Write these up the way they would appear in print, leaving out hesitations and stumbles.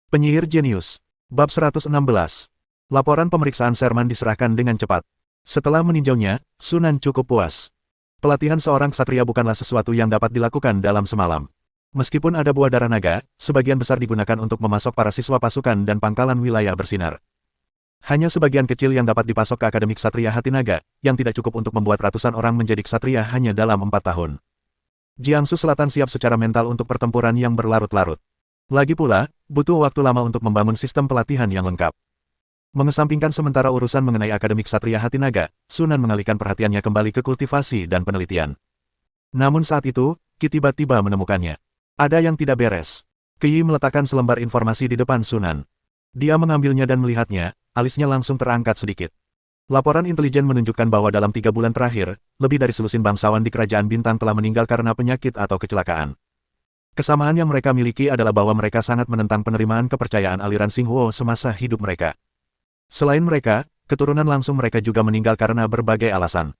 Penyihir Jenius. Bab 116. Laporan pemeriksaan Sherman diserahkan dengan cepat. Setelah meninjaunya, Sunan cukup puas. Pelatihan seorang ksatria bukanlah sesuatu yang dapat dilakukan dalam semalam. Meskipun ada buah darah naga, sebagian besar digunakan untuk memasok para siswa pasukan dan pangkalan wilayah bersinar. Hanya sebagian kecil yang dapat dipasok ke Akademi Ksatria Hati Naga, yang tidak cukup untuk membuat ratusan orang menjadi ksatria hanya dalam 4 tahun. Jiangsu Selatan siap secara mental untuk pertempuran yang berlarut-larut. Lagi pula, butuh waktu lama untuk membangun sistem pelatihan yang lengkap. Mengesampingkan sementara urusan mengenai Akademi Ksatria Hati Naga, Sunan mengalihkan perhatiannya kembali ke kultivasi dan penelitian. Namun saat itu, Qi tiba-tiba menemukannya. Ada yang tidak beres. Qi meletakkan selembar informasi di depan Sunan. Dia mengambilnya dan melihatnya, alisnya langsung terangkat sedikit. Laporan intelijen menunjukkan bahwa dalam 3 bulan terakhir, lebih dari selusin bangsawan di Kerajaan Bintang telah meninggal karena penyakit atau kecelakaan. Kesamaan yang mereka miliki adalah bahwa mereka sangat menentang penerimaan kepercayaan aliran Xinghuo semasa hidup mereka. Selain mereka, keturunan langsung mereka juga meninggal karena berbagai alasan.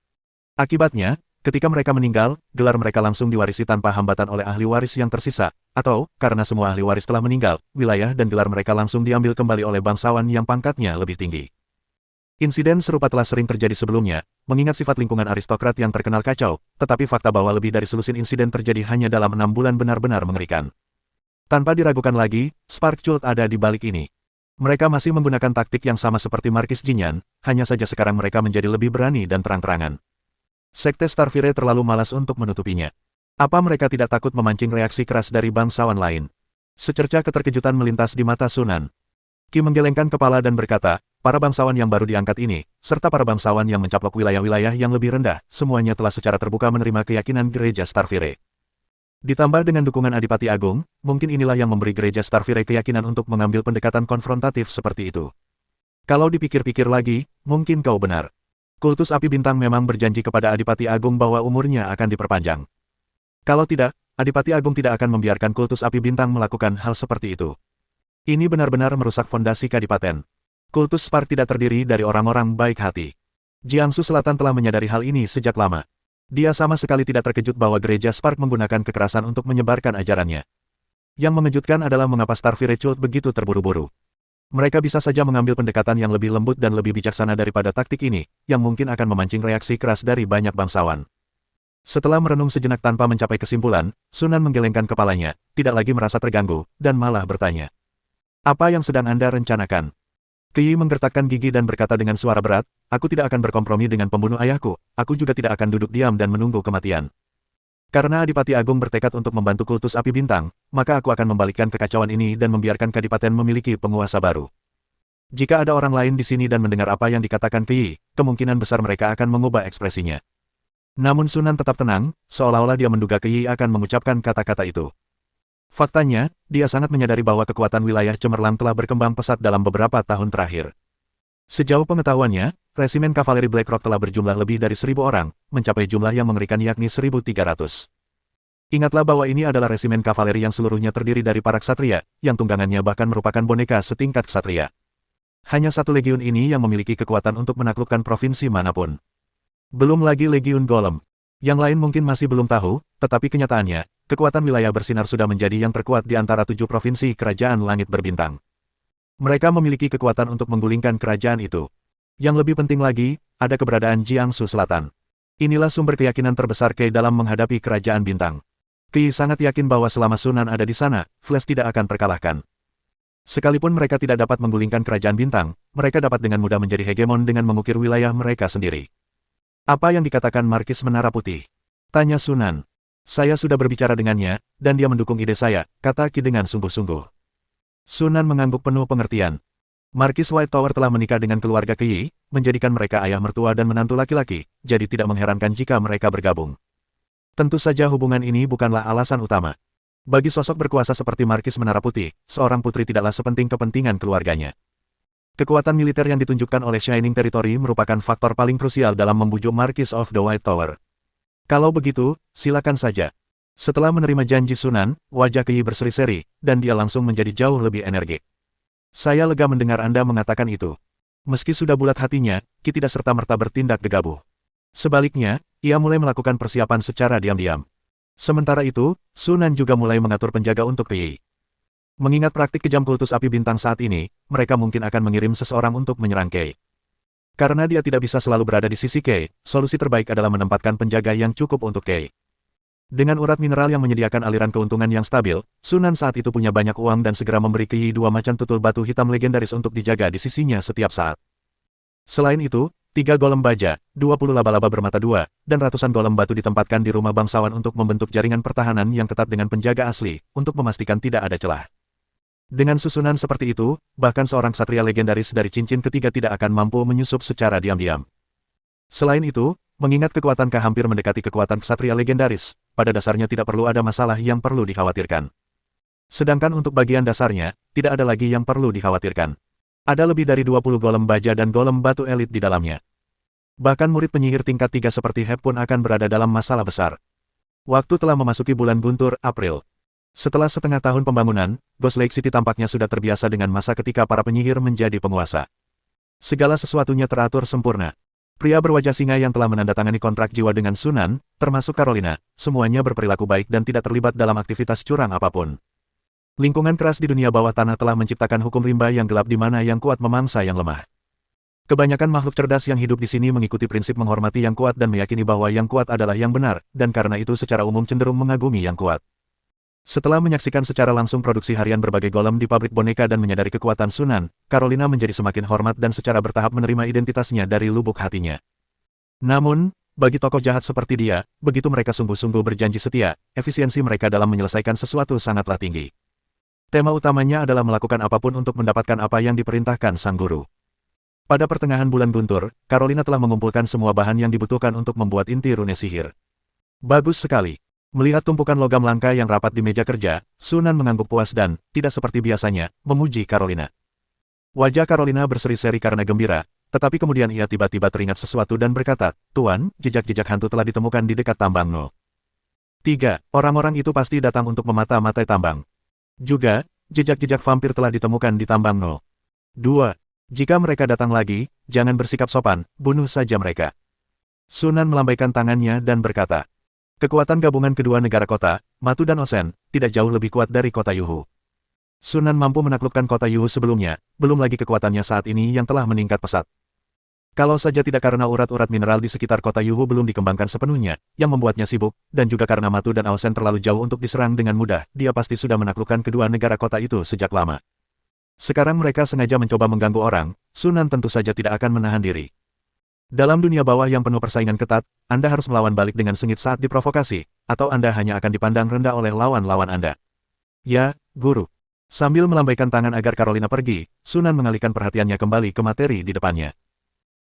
Akibatnya, ketika mereka meninggal, gelar mereka langsung diwarisi tanpa hambatan oleh ahli waris yang tersisa, atau, karena semua ahli waris telah meninggal, wilayah dan gelar mereka langsung diambil kembali oleh bangsawan yang pangkatnya lebih tinggi. Insiden serupa telah sering terjadi sebelumnya, mengingat sifat lingkungan aristokrat yang terkenal kacau, tetapi fakta bahwa lebih dari selusin insiden terjadi hanya dalam 6 bulan benar-benar mengerikan. Tanpa diragukan lagi, Spark Cult ada di balik ini. Mereka masih menggunakan taktik yang sama seperti Markis Jinyan, hanya saja sekarang mereka menjadi lebih berani dan terang-terangan. Sekte Starfire terlalu malas untuk menutupinya. Apa mereka tidak takut memancing reaksi keras dari bangsawan lain? Secerca keterkejutan melintas di mata Sunan. Qi menggelengkan kepala dan berkata, para bangsawan yang baru diangkat ini, serta para bangsawan yang mencaplok wilayah-wilayah yang lebih rendah, semuanya telah secara terbuka menerima keyakinan Gereja Starfire. Ditambah dengan dukungan Adipati Agung, mungkin inilah yang memberi Gereja Starfire keyakinan untuk mengambil pendekatan konfrontatif seperti itu. Kalau dipikir-pikir lagi, mungkin kau benar. Kultus Api Bintang memang berjanji kepada Adipati Agung bahwa umurnya akan diperpanjang. Kalau tidak, Adipati Agung tidak akan membiarkan Kultus Api Bintang melakukan hal seperti itu. Ini benar-benar merusak fondasi Kadipaten. Kultus Spark tidak terdiri dari orang-orang baik hati. Jiangsu Selatan telah menyadari hal ini sejak lama. Dia sama sekali tidak terkejut bahwa Gereja Spark menggunakan kekerasan untuk menyebarkan ajarannya. Yang mengejutkan adalah mengapa Starfire Cult begitu terburu-buru. Mereka bisa saja mengambil pendekatan yang lebih lembut dan lebih bijaksana daripada taktik ini, yang mungkin akan memancing reaksi keras dari banyak bangsawan. Setelah merenung sejenak tanpa mencapai kesimpulan, Sunan menggelengkan kepalanya, tidak lagi merasa terganggu, dan malah bertanya. Apa yang sedang Anda rencanakan? Qi menggertakkan gigi dan berkata dengan suara berat, aku tidak akan berkompromi dengan pembunuh ayahku, aku juga tidak akan duduk diam dan menunggu kematian. Karena Adipati Agung bertekad untuk membantu Kultus Api Bintang, maka aku akan membalikkan kekacauan ini dan membiarkan Kadipaten memiliki penguasa baru. Jika ada orang lain di sini dan mendengar apa yang dikatakan Qi, kemungkinan besar mereka akan mengubah ekspresinya. Namun Sunan tetap tenang, seolah-olah dia menduga Qi akan mengucapkan kata-kata itu. Faktanya, dia sangat menyadari bahwa kekuatan wilayah cemerlang telah berkembang pesat dalam beberapa tahun terakhir. Sejauh pengetahuannya, resimen kavaleri Blackrock telah berjumlah lebih dari 1.000 orang, mencapai jumlah yang mengerikan yakni 1.300. Ingatlah bahwa ini adalah resimen kavaleri yang seluruhnya terdiri dari para ksatria, yang tunggangannya bahkan merupakan boneka setingkat ksatria. Hanya satu legiun ini yang memiliki kekuatan untuk menaklukkan provinsi manapun. Belum lagi legiun Golem. Yang lain mungkin masih belum tahu, tetapi kenyataannya, kekuatan wilayah bersinar sudah menjadi yang terkuat di antara 7 provinsi Kerajaan Langit Berbintang. Mereka memiliki kekuatan untuk menggulingkan kerajaan itu. Yang lebih penting lagi, ada keberadaan Jiangsu Selatan. Inilah sumber keyakinan terbesar Qi dalam menghadapi Kerajaan Bintang. Qi sangat yakin bahwa selama Sunan ada di sana, Flash tidak akan terkalahkan. Sekalipun mereka tidak dapat menggulingkan Kerajaan Bintang, mereka dapat dengan mudah menjadi hegemon dengan mengukir wilayah mereka sendiri. Apa yang dikatakan Markis Menara Putih? Tanya Sunan. Saya sudah berbicara dengannya, dan dia mendukung ide saya, kata Qi dengan sungguh-sungguh. Sunan mengangguk penuh pengertian. Markis White Tower telah menikah dengan keluarga Qi, menjadikan mereka ayah mertua dan menantu laki-laki, jadi tidak mengherankan jika mereka bergabung. Tentu saja hubungan ini bukanlah alasan utama. Bagi sosok berkuasa seperti Markis Menara Putih, seorang putri tidaklah sepenting kepentingan keluarganya. Kekuatan militer yang ditunjukkan oleh Shining Territory merupakan faktor paling krusial dalam membujuk Markis of the White Tower. Kalau begitu, silakan saja. Setelah menerima janji Sunan, wajah Qi berseri-seri, dan dia langsung menjadi jauh lebih energik. Saya lega mendengar Anda mengatakan itu. Meski sudah bulat hatinya, Qi tidak serta-merta bertindak gegabah. Sebaliknya, ia mulai melakukan persiapan secara diam-diam. Sementara itu, Sunan juga mulai mengatur penjaga untuk Qi. Mengingat praktik kejam kultus api bintang saat ini, mereka mungkin akan mengirim seseorang untuk menyerang Kei. Karena dia tidak bisa selalu berada di sisi Kei, solusi terbaik adalah menempatkan penjaga yang cukup untuk Kei. Dengan urat mineral yang menyediakan aliran keuntungan yang stabil, Sunan saat itu punya banyak uang dan segera memberi Kei dua macan tutul batu hitam legendaris untuk dijaga di sisinya setiap saat. Selain itu, 3 golem baja, 20 laba-laba bermata dua, dan ratusan golem batu ditempatkan di rumah bangsawan untuk membentuk jaringan pertahanan yang ketat dengan penjaga asli, untuk memastikan tidak ada celah. Dengan susunan seperti itu, bahkan seorang ksatria legendaris dari cincin ketiga tidak akan mampu menyusup secara diam-diam. Selain itu, mengingat kekuatan K hampir mendekati kekuatan ksatria legendaris, pada dasarnya tidak perlu ada masalah yang perlu dikhawatirkan. Sedangkan untuk bagian dasarnya, tidak ada lagi yang perlu dikhawatirkan. Ada lebih dari 20 golem baja dan golem batu elit di dalamnya. Bahkan murid penyihir tingkat 3 seperti Heb pun akan berada dalam masalah besar. Waktu telah memasuki bulan guntur, April. Setelah setengah tahun pembangunan, Ghost Lake City tampaknya sudah terbiasa dengan masa ketika para penyihir menjadi penguasa. Segala sesuatunya teratur sempurna. Pria berwajah singa yang telah menandatangani kontrak jiwa dengan Sunan, termasuk Carolina, semuanya berperilaku baik dan tidak terlibat dalam aktivitas curang apapun. Lingkungan keras di dunia bawah tanah telah menciptakan hukum rimba yang gelap di mana yang kuat memangsa yang lemah. Kebanyakan makhluk cerdas yang hidup di sini mengikuti prinsip menghormati yang kuat dan meyakini bahwa yang kuat adalah yang benar, dan karena itu secara umum cenderung mengagumi yang kuat. Setelah menyaksikan secara langsung produksi harian berbagai golem di pabrik boneka dan menyadari kekuatan Sunan, Carolina menjadi semakin hormat dan secara bertahap menerima identitasnya dari lubuk hatinya. Namun, bagi tokoh jahat seperti dia, begitu mereka sungguh-sungguh berjanji setia, efisiensi mereka dalam menyelesaikan sesuatu sangatlah tinggi. Tema utamanya adalah melakukan apapun untuk mendapatkan apa yang diperintahkan sang guru. Pada pertengahan bulan guntur, Carolina telah mengumpulkan semua bahan yang dibutuhkan untuk membuat inti rune sihir. Bagus sekali. Melihat tumpukan logam langka yang rapat di meja kerja, Sunan mengangguk puas dan, tidak seperti biasanya, memuji Carolina. Wajah Carolina berseri-seri karena gembira, tetapi kemudian ia tiba-tiba teringat sesuatu dan berkata, "Tuan, jejak-jejak hantu telah ditemukan di dekat tambang No. 3. Orang-orang itu pasti datang untuk memata-matai tambang. Juga, jejak-jejak vampir telah ditemukan di tambang No. 2. Jika mereka datang lagi, jangan bersikap sopan, bunuh saja mereka." Sunan melambaikan tangannya dan berkata, "Kekuatan gabungan kedua negara kota, Matu dan Osen, tidak jauh lebih kuat dari kota Yuhu. Sunan mampu menaklukkan kota Yuhu sebelumnya, belum lagi kekuatannya saat ini yang telah meningkat pesat. Kalau saja tidak karena urat-urat mineral di sekitar kota Yuhu belum dikembangkan sepenuhnya, yang membuatnya sibuk, dan juga karena Matu dan Osen terlalu jauh untuk diserang dengan mudah, dia pasti sudah menaklukkan kedua negara kota itu sejak lama. Sekarang mereka sengaja mencoba mengganggu orang, Sunan tentu saja tidak akan menahan diri. Dalam dunia bawah yang penuh persaingan ketat, Anda harus melawan balik dengan sengit saat diprovokasi, atau Anda hanya akan dipandang rendah oleh lawan-lawan Anda." "Ya, Guru." Sambil melambaikan tangan agar Carolina pergi, Sunan mengalihkan perhatiannya kembali ke materi di depannya.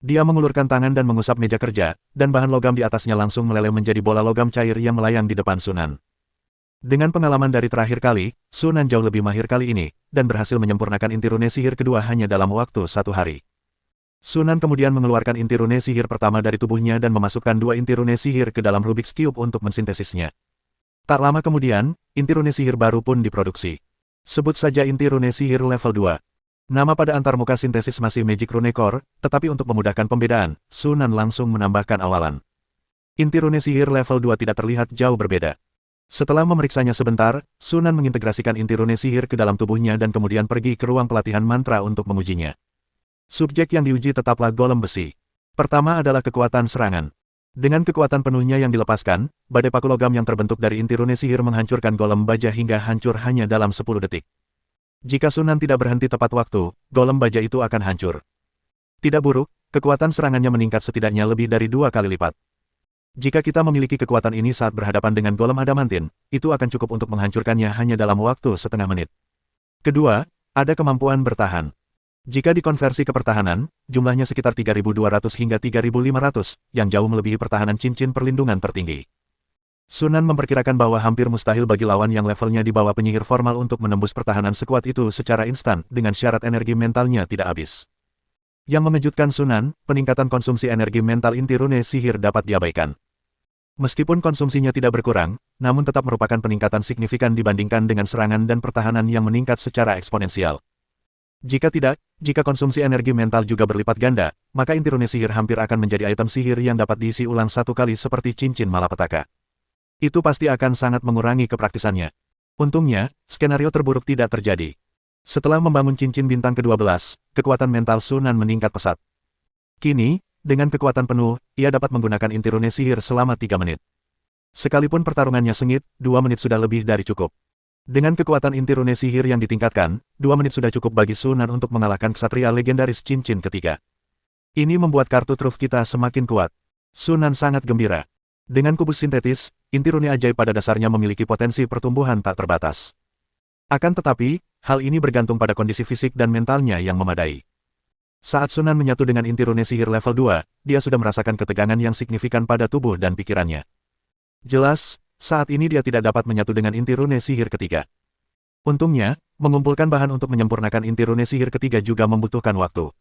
Dia mengulurkan tangan dan mengusap meja kerja, dan bahan logam di atasnya langsung meleleh menjadi bola logam cair yang melayang di depan Sunan. Dengan pengalaman dari terakhir kali, Sunan jauh lebih mahir kali ini, dan berhasil menyempurnakan inti rune sihir kedua hanya dalam waktu 1 hari. Sunan kemudian mengeluarkan inti rune sihir pertama dari tubuhnya dan memasukkan 2 inti rune sihir ke dalam Rubik's Cube untuk mensintesisnya. Tak lama kemudian, inti rune sihir baru pun diproduksi. Sebut saja inti rune sihir level 2. Nama pada antarmuka sintesis masih Magic Rune Core, tetapi untuk memudahkan pembedaan, Sunan langsung menambahkan awalan. Inti rune sihir level 2 tidak terlihat jauh berbeda. Setelah memeriksanya sebentar, Sunan mengintegrasikan inti rune sihir ke dalam tubuhnya dan kemudian pergi ke ruang pelatihan mantra untuk mengujinya. Subjek yang diuji tetaplah golem besi. Pertama adalah kekuatan serangan. Dengan kekuatan penuhnya yang dilepaskan, badai paku logam yang terbentuk dari inti rune sihir menghancurkan golem baja hingga hancur hanya dalam 10 detik. Jika Sunan tidak berhenti tepat waktu, golem baja itu akan hancur. Tidak buruk, kekuatan serangannya meningkat setidaknya lebih dari 2 kali lipat. Jika kita memiliki kekuatan ini saat berhadapan dengan golem adamantin, itu akan cukup untuk menghancurkannya hanya dalam waktu setengah menit. Kedua, ada kemampuan bertahan. Jika dikonversi ke pertahanan, jumlahnya sekitar 3.200 hingga 3.500, yang jauh melebihi pertahanan cincin perlindungan tertinggi. Sunan memperkirakan bahwa hampir mustahil bagi lawan yang levelnya di bawah penyihir formal untuk menembus pertahanan sekuat itu secara instan, dengan syarat energi mentalnya tidak habis. Yang mengejutkan Sunan, peningkatan konsumsi energi mental inti rune sihir dapat diabaikan. Meskipun konsumsinya tidak berkurang, namun tetap merupakan peningkatan signifikan dibandingkan dengan serangan dan pertahanan yang meningkat secara eksponensial. Jika tidak, jika konsumsi energi mental juga berlipat ganda, maka inti rune sihir hampir akan menjadi item sihir yang dapat diisi ulang 1 kali seperti cincin malapetaka. Itu pasti akan sangat mengurangi kepraktisannya. Untungnya, skenario terburuk tidak terjadi. Setelah membangun cincin bintang ke-12, kekuatan mental Sunan meningkat pesat. Kini, dengan kekuatan penuh, ia dapat menggunakan inti rune sihir selama 3 menit. Sekalipun pertarungannya sengit, 2 menit sudah lebih dari cukup. Dengan kekuatan inti rune sihir yang ditingkatkan, 2 menit sudah cukup bagi Sunan untuk mengalahkan ksatria legendaris cincin ketiga. Ini membuat kartu truf kita semakin kuat. Sunan sangat gembira. Dengan kubus sintetis, inti rune ajaib pada dasarnya memiliki potensi pertumbuhan tak terbatas. Akan tetapi, hal ini bergantung pada kondisi fisik dan mentalnya yang memadai. Saat Sunan menyatu dengan inti rune sihir level 2, dia sudah merasakan ketegangan yang signifikan pada tubuh dan pikirannya. Jelas, saat ini dia tidak dapat menyatu dengan inti rune sihir ketiga. Untungnya, mengumpulkan bahan untuk menyempurnakan inti rune sihir ketiga juga membutuhkan waktu.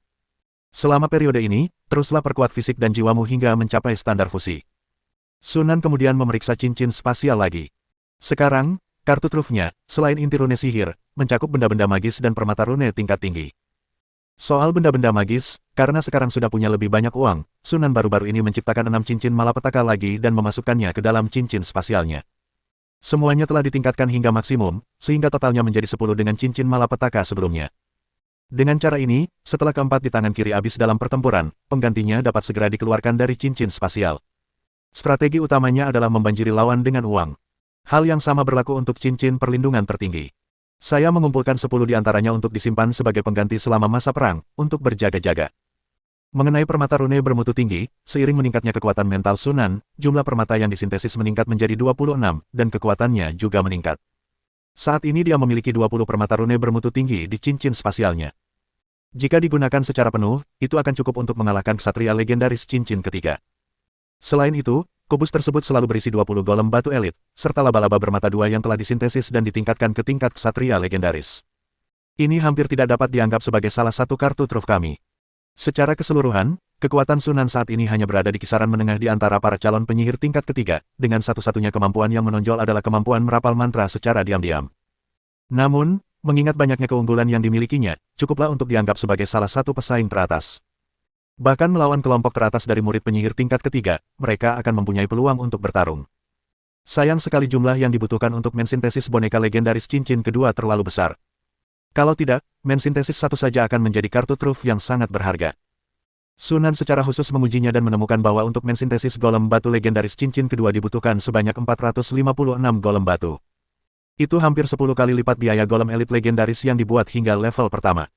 Selama periode ini, teruslah perkuat fisik dan jiwamu hingga mencapai standar fusi. Sunan kemudian memeriksa cincin spasial lagi. Sekarang, kartu trufnya, selain inti rune sihir, mencakup benda-benda magis dan permata rune tingkat tinggi. Soal benda-benda magis, karena sekarang sudah punya lebih banyak uang, Sunan baru-baru ini menciptakan 6 cincin malapetaka lagi dan memasukkannya ke dalam cincin spasialnya. Semuanya telah ditingkatkan hingga maksimum, sehingga totalnya menjadi 10 dengan cincin malapetaka sebelumnya. Dengan cara ini, setelah keempat di tangan kiri habis dalam pertempuran, penggantinya dapat segera dikeluarkan dari cincin spasial. Strategi utamanya adalah membanjiri lawan dengan uang. Hal yang sama berlaku untuk cincin perlindungan tertinggi. Saya mengumpulkan 10 di antaranya untuk disimpan sebagai pengganti selama masa perang, untuk berjaga-jaga. Mengenai permata rune bermutu tinggi, seiring meningkatnya kekuatan mental Sunan, jumlah permata yang disintesis meningkat menjadi 26, dan kekuatannya juga meningkat. Saat ini dia memiliki 20 permata rune bermutu tinggi di cincin spasialnya. Jika digunakan secara penuh, itu akan cukup untuk mengalahkan ksatria legendaris cincin ketiga. Selain itu, kubus tersebut selalu berisi 20 golem batu elit, serta laba-laba bermata dua yang telah disintesis dan ditingkatkan ke tingkat ksatria legendaris. Ini hampir tidak dapat dianggap sebagai salah satu kartu truf kami. Secara keseluruhan, kekuatan Sunan saat ini hanya berada di kisaran menengah di antara para calon penyihir tingkat ketiga, dengan satu-satunya kemampuan yang menonjol adalah kemampuan merapal mantra secara diam-diam. Namun, mengingat banyaknya keunggulan yang dimilikinya, cukuplah untuk dianggap sebagai salah satu pesaing teratas. Bahkan melawan kelompok teratas dari murid penyihir tingkat ketiga, mereka akan mempunyai peluang untuk bertarung. Sayang sekali jumlah yang dibutuhkan untuk mensintesis boneka legendaris cincin kedua terlalu besar. Kalau tidak, mensintesis satu saja akan menjadi kartu truf yang sangat berharga. Sunan secara khusus mengujinya dan menemukan bahwa untuk mensintesis golem batu legendaris cincin kedua dibutuhkan sebanyak 456 golem batu. Itu hampir 10 kali lipat biaya golem elit legendaris yang dibuat hingga level pertama.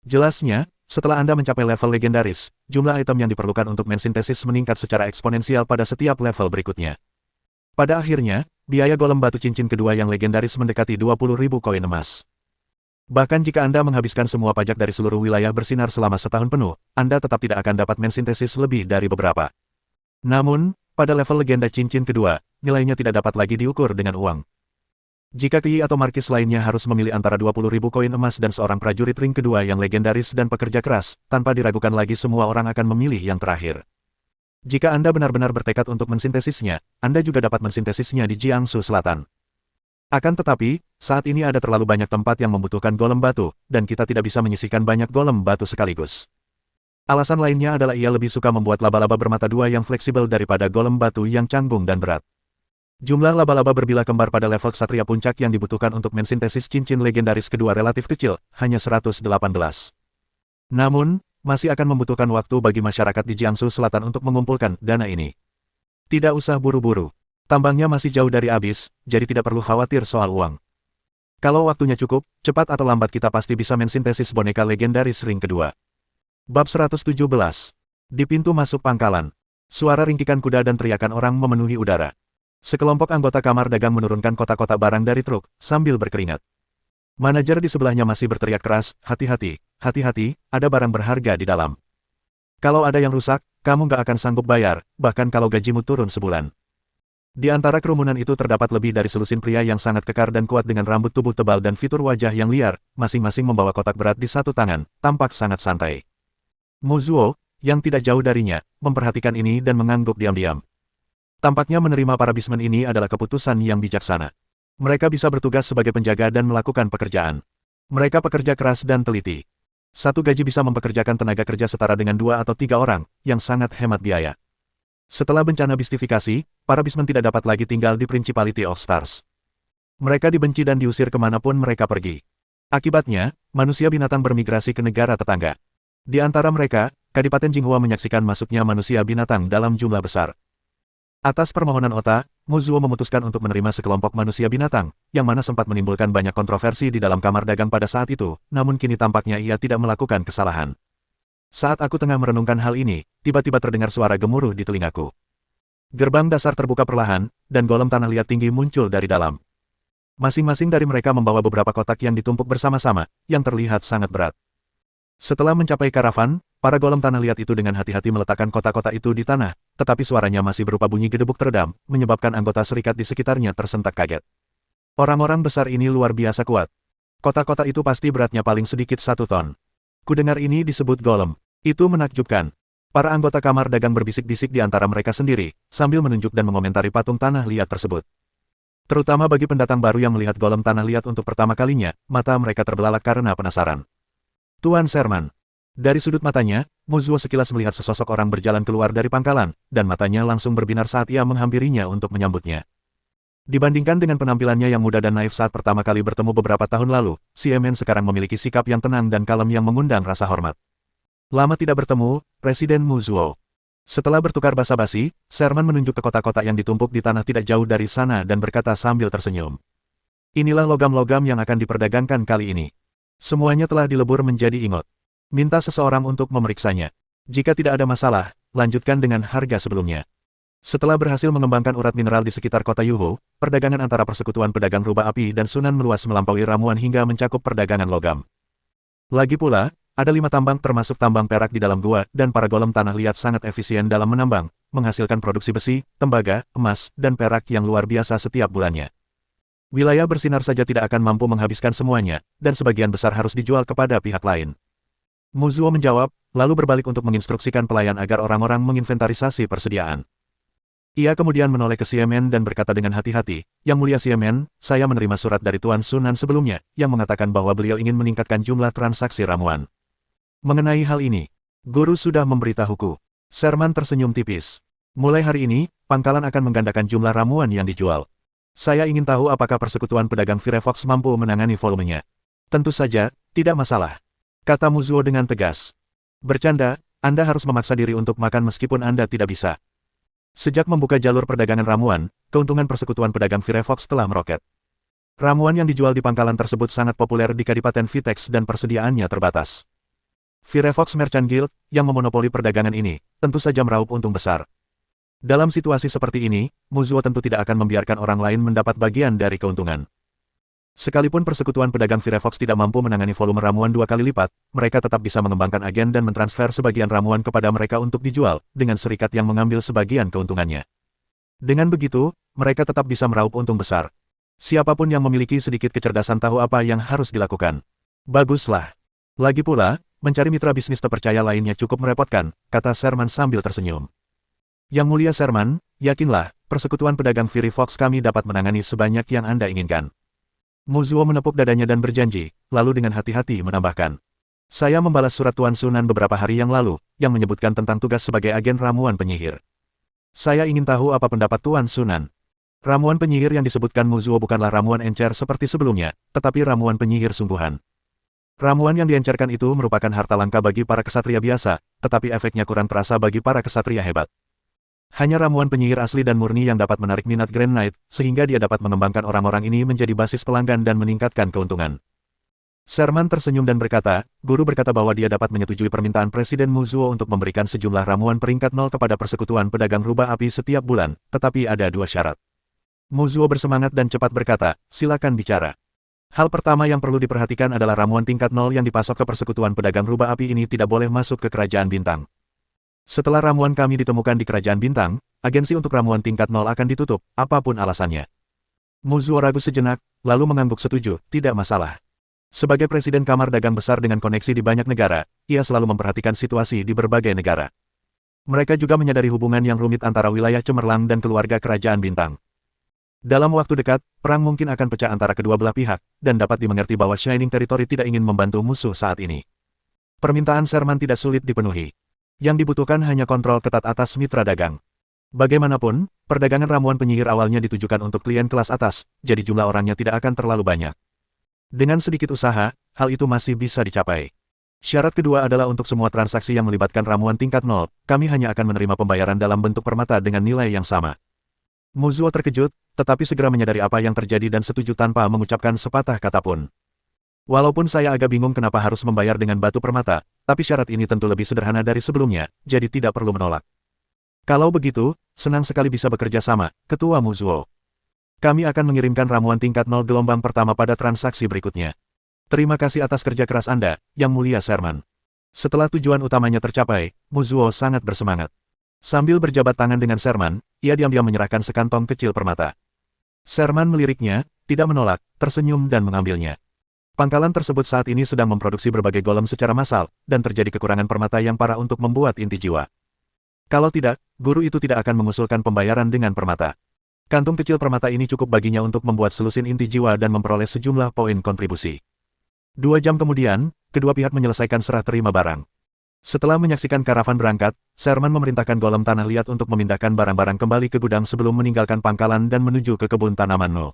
Jelasnya, setelah Anda mencapai level legendaris, jumlah item yang diperlukan untuk mensintesis meningkat secara eksponensial pada setiap level berikutnya. Pada akhirnya, biaya golem batu cincin kedua yang legendaris mendekati 20.000 koin emas. Bahkan jika Anda menghabiskan semua pajak dari seluruh wilayah bersinar selama setahun penuh, Anda tetap tidak akan dapat mensintesis lebih dari beberapa. Namun, pada level legenda cincin kedua, nilainya tidak dapat lagi diukur dengan uang. Jika Kiai atau Markis lainnya harus memilih antara 20.000 koin emas dan seorang prajurit ring kedua yang legendaris dan pekerja keras, tanpa diragukan lagi semua orang akan memilih yang terakhir. Jika Anda benar-benar bertekad untuk mensintesisnya, Anda juga dapat mensintesisnya di Jiangsu Selatan. Akan tetapi, saat ini ada terlalu banyak tempat yang membutuhkan golem batu, dan kita tidak bisa menyisihkan banyak golem batu sekaligus. Alasan lainnya adalah ia lebih suka membuat laba-laba bermata dua yang fleksibel daripada golem batu yang canggung dan berat. Jumlah laba-laba berbilah kembar pada level ksatria puncak yang dibutuhkan untuk mensintesis cincin legendaris kedua relatif kecil, hanya 118. Namun, masih akan membutuhkan waktu bagi masyarakat di Jiangsu Selatan untuk mengumpulkan dana ini. Tidak usah buru-buru. Tambangnya masih jauh dari habis, jadi tidak perlu khawatir soal uang. Kalau waktunya cukup, cepat atau lambat kita pasti bisa mensintesis boneka legendaris ring kedua. Bab 117. Di pintu masuk pangkalan. Suara ringkikan kuda dan teriakan orang memenuhi udara. Sekelompok anggota kamar dagang menurunkan kotak-kotak barang dari truk, sambil berkeringat. Manajer di sebelahnya masih berteriak keras, hati-hati, hati-hati, ada barang berharga di dalam. Kalau ada yang rusak, kamu nggak akan sanggup bayar, bahkan kalau gajimu turun sebulan. Di antara kerumunan itu terdapat lebih dari selusin pria yang sangat kekar dan kuat dengan rambut tubuh tebal dan fitur wajah yang liar, masing-masing membawa kotak berat di satu tangan, tampak sangat santai. Mozuo, yang tidak jauh darinya, memperhatikan ini dan mengangguk diam-diam. Tampaknya menerima para bismen ini adalah keputusan yang bijaksana. Mereka bisa bertugas sebagai penjaga dan melakukan pekerjaan. Mereka pekerja keras dan teliti. Satu gaji bisa mempekerjakan tenaga kerja setara dengan 2 atau 3 orang, yang sangat hemat biaya. Setelah bencana mistifikasi, para bismen tidak dapat lagi tinggal di Principality of Stars. Mereka dibenci dan diusir kemanapun mereka pergi. Akibatnya, manusia binatang bermigrasi ke negara tetangga. Di antara mereka, Kadipaten Jinghua menyaksikan masuknya manusia binatang dalam jumlah besar. Atas permohonan Ota, Muzuo memutuskan untuk menerima sekelompok manusia binatang, yang mana sempat menimbulkan banyak kontroversi di dalam kamar dagang pada saat itu, namun kini tampaknya ia tidak melakukan kesalahan. Saat aku tengah merenungkan hal ini, tiba-tiba terdengar suara gemuruh di telingaku. Gerbang dasar terbuka perlahan, dan golem tanah liat tinggi muncul dari dalam. Masing-masing dari mereka membawa beberapa kotak yang ditumpuk bersama-sama, yang terlihat sangat berat. Setelah mencapai karavan, para golem tanah liat itu dengan hati-hati meletakkan kotak-kotak itu di tanah, tetapi suaranya masih berupa bunyi gedebuk teredam, menyebabkan anggota serikat di sekitarnya tersentak kaget. Orang-orang besar ini luar biasa kuat. Kotak-kotak itu pasti beratnya paling sedikit 1 ton. Kudengar ini disebut golem. Itu menakjubkan. Para anggota kamar dagang berbisik-bisik di antara mereka sendiri, sambil menunjuk dan mengomentari patung tanah liat tersebut. Terutama bagi pendatang baru yang melihat golem tanah liat untuk pertama kalinya, mata mereka terbelalak karena penasaran. Tuan Sherman. Dari sudut matanya, Muzuo sekilas melihat sesosok orang berjalan keluar dari pangkalan, dan matanya langsung berbinar saat ia menghampirinya untuk menyambutnya. Dibandingkan dengan penampilannya yang muda dan naif saat pertama kali bertemu beberapa tahun lalu, si Emen sekarang memiliki sikap yang tenang dan kalem yang mengundang rasa hormat. Lama tidak bertemu, Presiden Muzuo. Setelah bertukar basa-basi, Sherman menunjuk ke kotak-kotak yang ditumpuk di tanah tidak jauh dari sana dan berkata sambil tersenyum. Inilah logam-logam yang akan diperdagangkan kali ini. Semuanya telah dilebur menjadi ingot. Minta seseorang untuk memeriksanya. Jika tidak ada masalah, lanjutkan dengan harga sebelumnya. Setelah berhasil mengembangkan urat mineral di sekitar kota Yuho, perdagangan antara persekutuan pedagang rubah api dan Sunan meluas melampaui ramuan hingga mencakup perdagangan logam. Lagi pula, ada 5 tambang termasuk tambang perak di dalam gua, dan para golem tanah liat sangat efisien dalam menambang, menghasilkan produksi besi, tembaga, emas, dan perak yang luar biasa setiap bulannya. Wilayah bersinar saja tidak akan mampu menghabiskan semuanya, dan sebagian besar harus dijual kepada pihak lain. Muzuo menjawab, lalu berbalik untuk menginstruksikan pelayan agar orang-orang menginventarisasi persediaan. Ia kemudian menoleh ke Siemen dan berkata dengan hati-hati, Yang Mulia Siemen, saya menerima surat dari Tuan Sunan sebelumnya, yang mengatakan bahwa beliau ingin meningkatkan jumlah transaksi ramuan. Mengenai hal ini, guru sudah memberitahuku. Sherman tersenyum tipis. Mulai hari ini, pangkalan akan menggandakan jumlah ramuan yang dijual. Saya ingin tahu apakah persekutuan pedagang Firefox mampu menangani volumenya. Tentu saja, tidak masalah. Kata Muzuo dengan tegas. Bercanda, Anda harus memaksa diri untuk makan meskipun Anda tidak bisa. Sejak membuka jalur perdagangan ramuan, keuntungan persekutuan pedagang Firefox telah meroket. Ramuan yang dijual di pangkalan tersebut sangat populer di Kadipaten Vitex dan persediaannya terbatas. Firefox Merchant Guild, yang memonopoli perdagangan ini, tentu saja meraup untung besar. Dalam situasi seperti ini, Muzuo tentu tidak akan membiarkan orang lain mendapat bagian dari keuntungan. Sekalipun persekutuan pedagang Firefox tidak mampu menangani volume ramuan 2 kali lipat, mereka tetap bisa mengembangkan agen dan mentransfer sebagian ramuan kepada mereka untuk dijual, dengan serikat yang mengambil sebagian keuntungannya. Dengan begitu, mereka tetap bisa meraup untung besar. Siapapun yang memiliki sedikit kecerdasan tahu apa yang harus dilakukan. Baguslah. Lagi pula, mencari mitra bisnis terpercaya lainnya cukup merepotkan, kata Sherman sambil tersenyum. Yang Mulia Sherman, yakinlah, persekutuan pedagang Firefox kami dapat menangani sebanyak yang Anda inginkan. Muzuo menepuk dadanya dan berjanji, lalu dengan hati-hati menambahkan. Saya membalas surat Tuan Sunan beberapa hari yang lalu, yang menyebutkan tentang tugas sebagai agen ramuan penyihir. Saya ingin tahu apa pendapat Tuan Sunan. Ramuan penyihir yang disebutkan Muzuo bukanlah ramuan encer seperti sebelumnya, tetapi ramuan penyihir sungguhan. Ramuan yang diencerkan itu merupakan harta langka bagi para kesatria biasa, tetapi efeknya kurang terasa bagi para kesatria hebat. Hanya ramuan penyihir asli dan murni yang dapat menarik minat Grand Knight, sehingga dia dapat mengembangkan orang-orang ini menjadi basis pelanggan dan meningkatkan keuntungan. Sherman tersenyum dan berkata, guru berkata bahwa dia dapat menyetujui permintaan Presiden Muzuo untuk memberikan sejumlah ramuan peringkat 0 kepada persekutuan pedagang rubah api setiap bulan, tetapi ada 2 syarat. Muzuo bersemangat dan cepat berkata, silakan bicara. Hal pertama yang perlu diperhatikan adalah ramuan tingkat 0 yang dipasok ke persekutuan pedagang rubah api ini tidak boleh masuk ke Kerajaan Bintang. Setelah ramuan kami ditemukan di Kerajaan Bintang, agensi untuk ramuan tingkat 0 akan ditutup, apapun alasannya. Muzuo ragu sejenak, lalu mengangguk setuju, tidak masalah. Sebagai Presiden Kamar Dagang Besar dengan koneksi di banyak negara, ia selalu memperhatikan situasi di berbagai negara. Mereka juga menyadari hubungan yang rumit antara wilayah cemerlang dan keluarga Kerajaan Bintang. Dalam waktu dekat, perang mungkin akan pecah antara kedua belah pihak, dan dapat dimengerti bahwa Shining Territory tidak ingin membantu musuh saat ini. Permintaan Sherman tidak sulit dipenuhi. Yang dibutuhkan hanya kontrol ketat atas mitra dagang. Bagaimanapun, perdagangan ramuan penyihir awalnya ditujukan untuk klien kelas atas, jadi jumlah orangnya tidak akan terlalu banyak. Dengan sedikit usaha, hal itu masih bisa dicapai. Syarat kedua adalah untuk semua transaksi yang melibatkan ramuan tingkat 0, kami hanya akan menerima pembayaran dalam bentuk permata dengan nilai yang sama. Muzuo terkejut, tetapi segera menyadari apa yang terjadi dan setuju tanpa mengucapkan sepatah kata pun. Walaupun saya agak bingung kenapa harus membayar dengan batu permata, tapi syarat ini tentu lebih sederhana dari sebelumnya, jadi tidak perlu menolak. Kalau begitu, senang sekali bisa bekerja sama, Ketua Muzuo. Kami akan mengirimkan ramuan tingkat 0 gelombang pertama pada transaksi berikutnya. Terima kasih atas kerja keras Anda, Yang Mulia Sherman. Setelah tujuan utamanya tercapai, Muzuo sangat bersemangat. Sambil berjabat tangan dengan Sherman, ia diam-diam menyerahkan sekantong kecil permata. Sherman meliriknya, tidak menolak, tersenyum dan mengambilnya. Pangkalan tersebut saat ini sedang memproduksi berbagai golem secara massal, dan terjadi kekurangan permata yang parah untuk membuat inti jiwa. Kalau tidak, guru itu tidak akan mengusulkan pembayaran dengan permata. Kantung kecil permata ini cukup baginya untuk membuat selusin inti jiwa dan memperoleh sejumlah poin kontribusi. 2 jam kemudian, kedua pihak menyelesaikan serah terima barang. Setelah menyaksikan karavan berangkat, Sherman memerintahkan golem tanah liat untuk memindahkan barang-barang kembali ke gudang sebelum meninggalkan pangkalan dan menuju ke kebun tanaman No.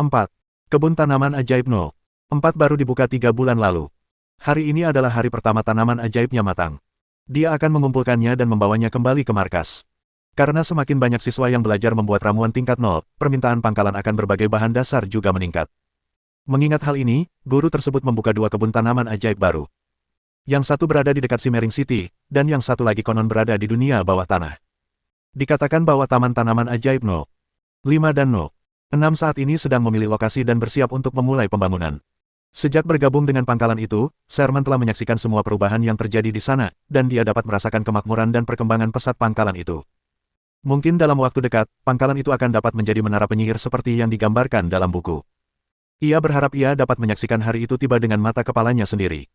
4. Kebun tanaman ajaib No. 4 baru dibuka 3 bulan lalu. Hari ini adalah hari pertama tanaman ajaibnya matang. Dia akan mengumpulkannya dan membawanya kembali ke markas. Karena semakin banyak siswa yang belajar membuat ramuan tingkat 0, permintaan pangkalan akan berbagai bahan dasar juga meningkat. Mengingat hal ini, guru tersebut membuka 2 kebun tanaman ajaib baru. Yang satu berada di dekat Simmering City, dan yang satu lagi konon berada di dunia bawah tanah. Dikatakan bahwa Taman Tanaman Ajaib No. 5 dan No. 6 saat ini sedang memilih lokasi dan bersiap untuk memulai pembangunan. Sejak bergabung dengan pangkalan itu, Sherman telah menyaksikan semua perubahan yang terjadi di sana, dan dia dapat merasakan kemakmuran dan perkembangan pesat pangkalan itu. Mungkin dalam waktu dekat, pangkalan itu akan dapat menjadi menara penyihir seperti yang digambarkan dalam buku. Ia berharap ia dapat menyaksikan hari itu tiba dengan mata kepalanya sendiri.